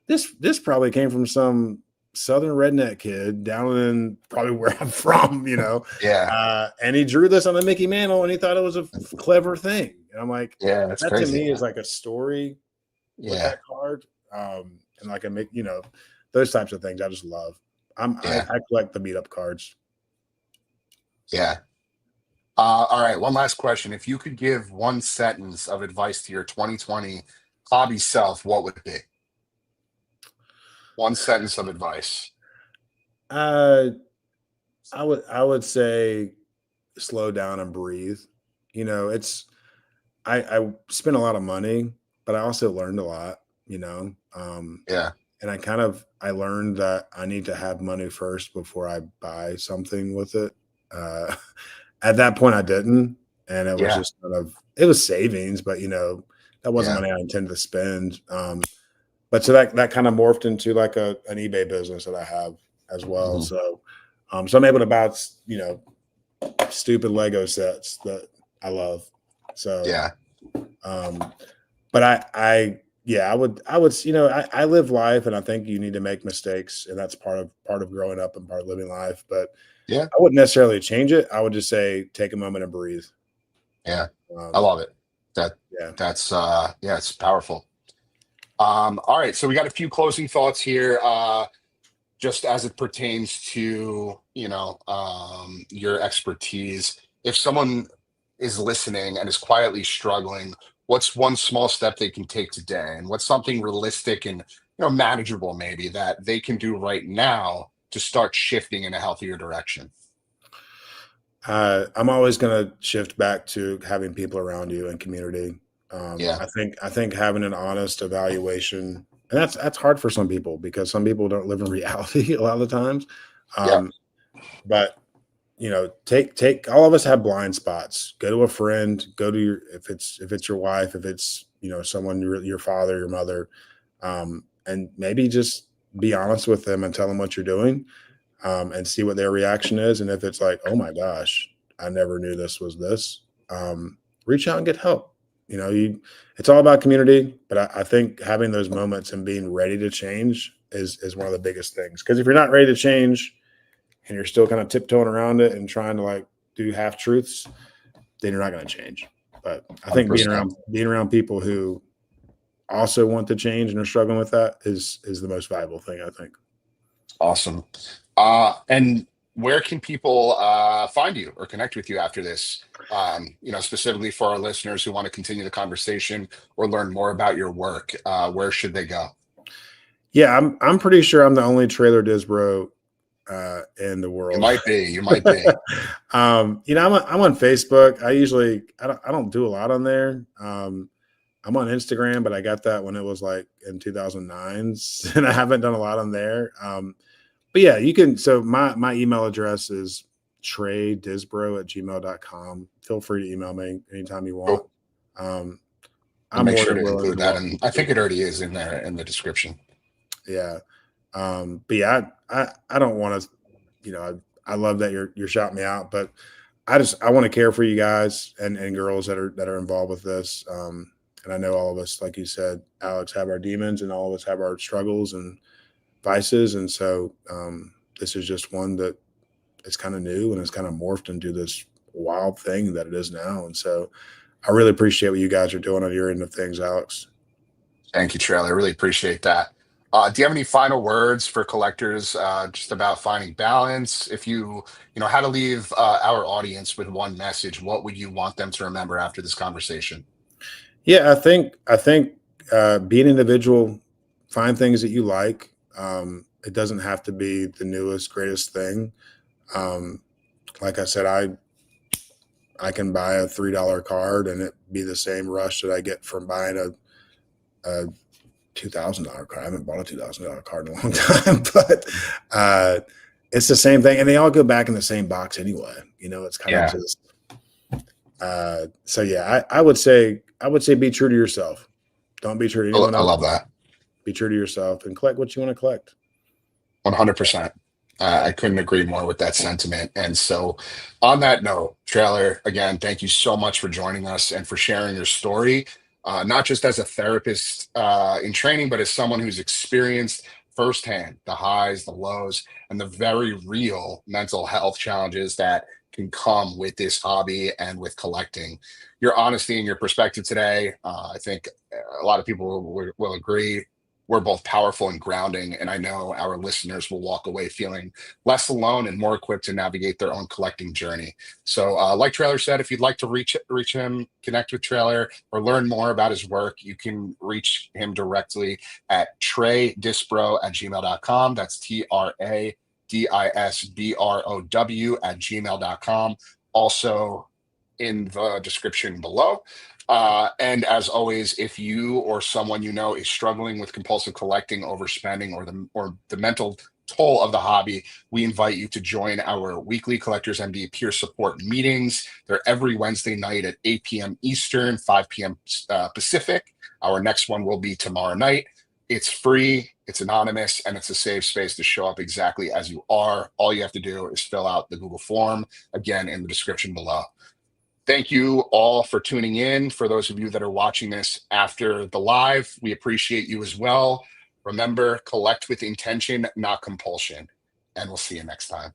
this probably came from some southern redneck kid down in probably where I'm from. Yeah. And he drew this on the Mickey Mantle and he thought it was a clever thing. And I'm like, Yeah, that's that to crazy. me is like a story with Yeah. that card. And like those types of things I just love. Yeah. I collect the beat up cards. Yeah. All right, one last question. If you could give one sentence of advice to your 2020 hobby self, what would it be? One sentence of advice. Uh, I would say slow down and breathe. It's I spent a lot of money, but I also learned a lot. Yeah. And I learned that I need to have money first before I buy something with it. Uh, at that point, I didn't, and it was Yeah. just it was savings, but that wasn't Yeah. money I intended to spend. But so that kind of morphed into like an eBay business that I have as well. Mhm. So I'm able to buy stupid Lego sets that I love. So, Yeah. um, but yeah, I live life, and I think you need to make mistakes, and that's part of growing up and part of living life. But Yeah. I wouldn't necessarily change it. I would just say take a moment and breathe. Yeah. I Um, love it. That yeah, that's yeah, it's powerful. All right, so we got a few closing thoughts here. Just as it pertains to your expertise. If someone is listening and is quietly struggling, what's one small step they can take today, and what's something realistic and manageable maybe that they can do right now to start shifting in a healthier direction? I'm always going to shift back to having people around you and community. Yeah. I think having an honest evaluation, and that's hard for some people because some people don't live in reality a lot of the times. Yeah. Um, but take all of us have blind spots. Go to a friend, go to if it's your wife, if it's someone your father, your mother, and maybe just be honest with them and tell them what you're doing, and see what their reaction is. And if it's like, oh my gosh, I never knew this was this, reach out and get help. it's all about community, but I think having those moments and being ready to change is one of the biggest things. Because if you're not ready to change and you're still kind of tiptoeing around it and trying to like do half truths, then you're not going to change. But I think 100%. being around people who also want to change and are struggling with that is the most valuable thing, I think. Awesome. And where can people find you or connect with you after this? Specifically for our listeners who want to continue the conversation or learn more about your work, where should they go? Yeah, I'm pretty sure I'm the only Traylor Disbrow in the You world. might be. You might be. I'm on Facebook. I don't do a lot on there. I'm on Instagram, but I got that when it was like in 2009, and I haven't done a lot on there. But yeah, you can. So my email address is traydisbrow@gmail.com. Feel free to email me anytime you want. Cool. I'll I'm make more sure than to willing include to that. walk And I people think through it already is in there in the description. Yeah. But yeah, I don't want to, I love that you're shouting me out, but I want to care for you guys and girls that are involved with this. And I know all of us, like you said, Alex, have our demons and all of us have our struggles and vices. And so this is just one that is kind of new and it's kind of morphed into this wild thing that it is now. And so I really appreciate what you guys are doing on your end of things, Alex. Thank you, Trail. I really appreciate that. Do you have any final words for collectors just about finding balance? If you had to leave our audience with one message, what would you want them to remember after this conversation? Yeah, I think be an individual, find things that you like. It doesn't have to be the newest, greatest thing. Um, like I said, I can buy a $3 card and it be the same rush that I get from buying a $2,000 card. I haven't bought a $2,000 card in a long time, but it's the same thing, and they all go back in the same box anyway. It's kind of Yeah, just. So yeah, I would say be true to yourself. Don't be true to anyone I else. love that. Be true to yourself and collect what you want to collect. 100%. I couldn't agree more with that sentiment. And so, on that note, Trailer, again, thank you so much for joining us and for sharing your story, not just as a therapist in training, but as someone who's experienced firsthand the highs, the lows, and the very real mental health challenges that can come with this hobby and with collecting. Your honesty and your perspective today, I think a lot of people will agree we're both powerful and grounding. And I know our listeners will walk away feeling less alone and more equipped to navigate their own collecting journey. So, like Trailer said, if you'd like to reach him, connect with Trailer, or learn more about his work, you can reach him directly at traydisbrow@gmail.com. That's TRADISBROW@gmail.com. Also in the description below. And as always, if you or someone you know is struggling with compulsive collecting, overspending, or the mental toll of the hobby, we invite you to join our weekly Collectors MD peer support meetings. They're every Wednesday night at 8 p.m. Eastern, 5 p.m. Pacific. Our next one will be tomorrow night. It's free, it's anonymous, and it's a safe space to show up exactly as you are. All you have to do is fill out the Google form, again, in the description below. Thank you all for tuning in. For those of you that are watching this after the live, we appreciate you as well. Remember, collect with intention, not compulsion. And we'll see you next time.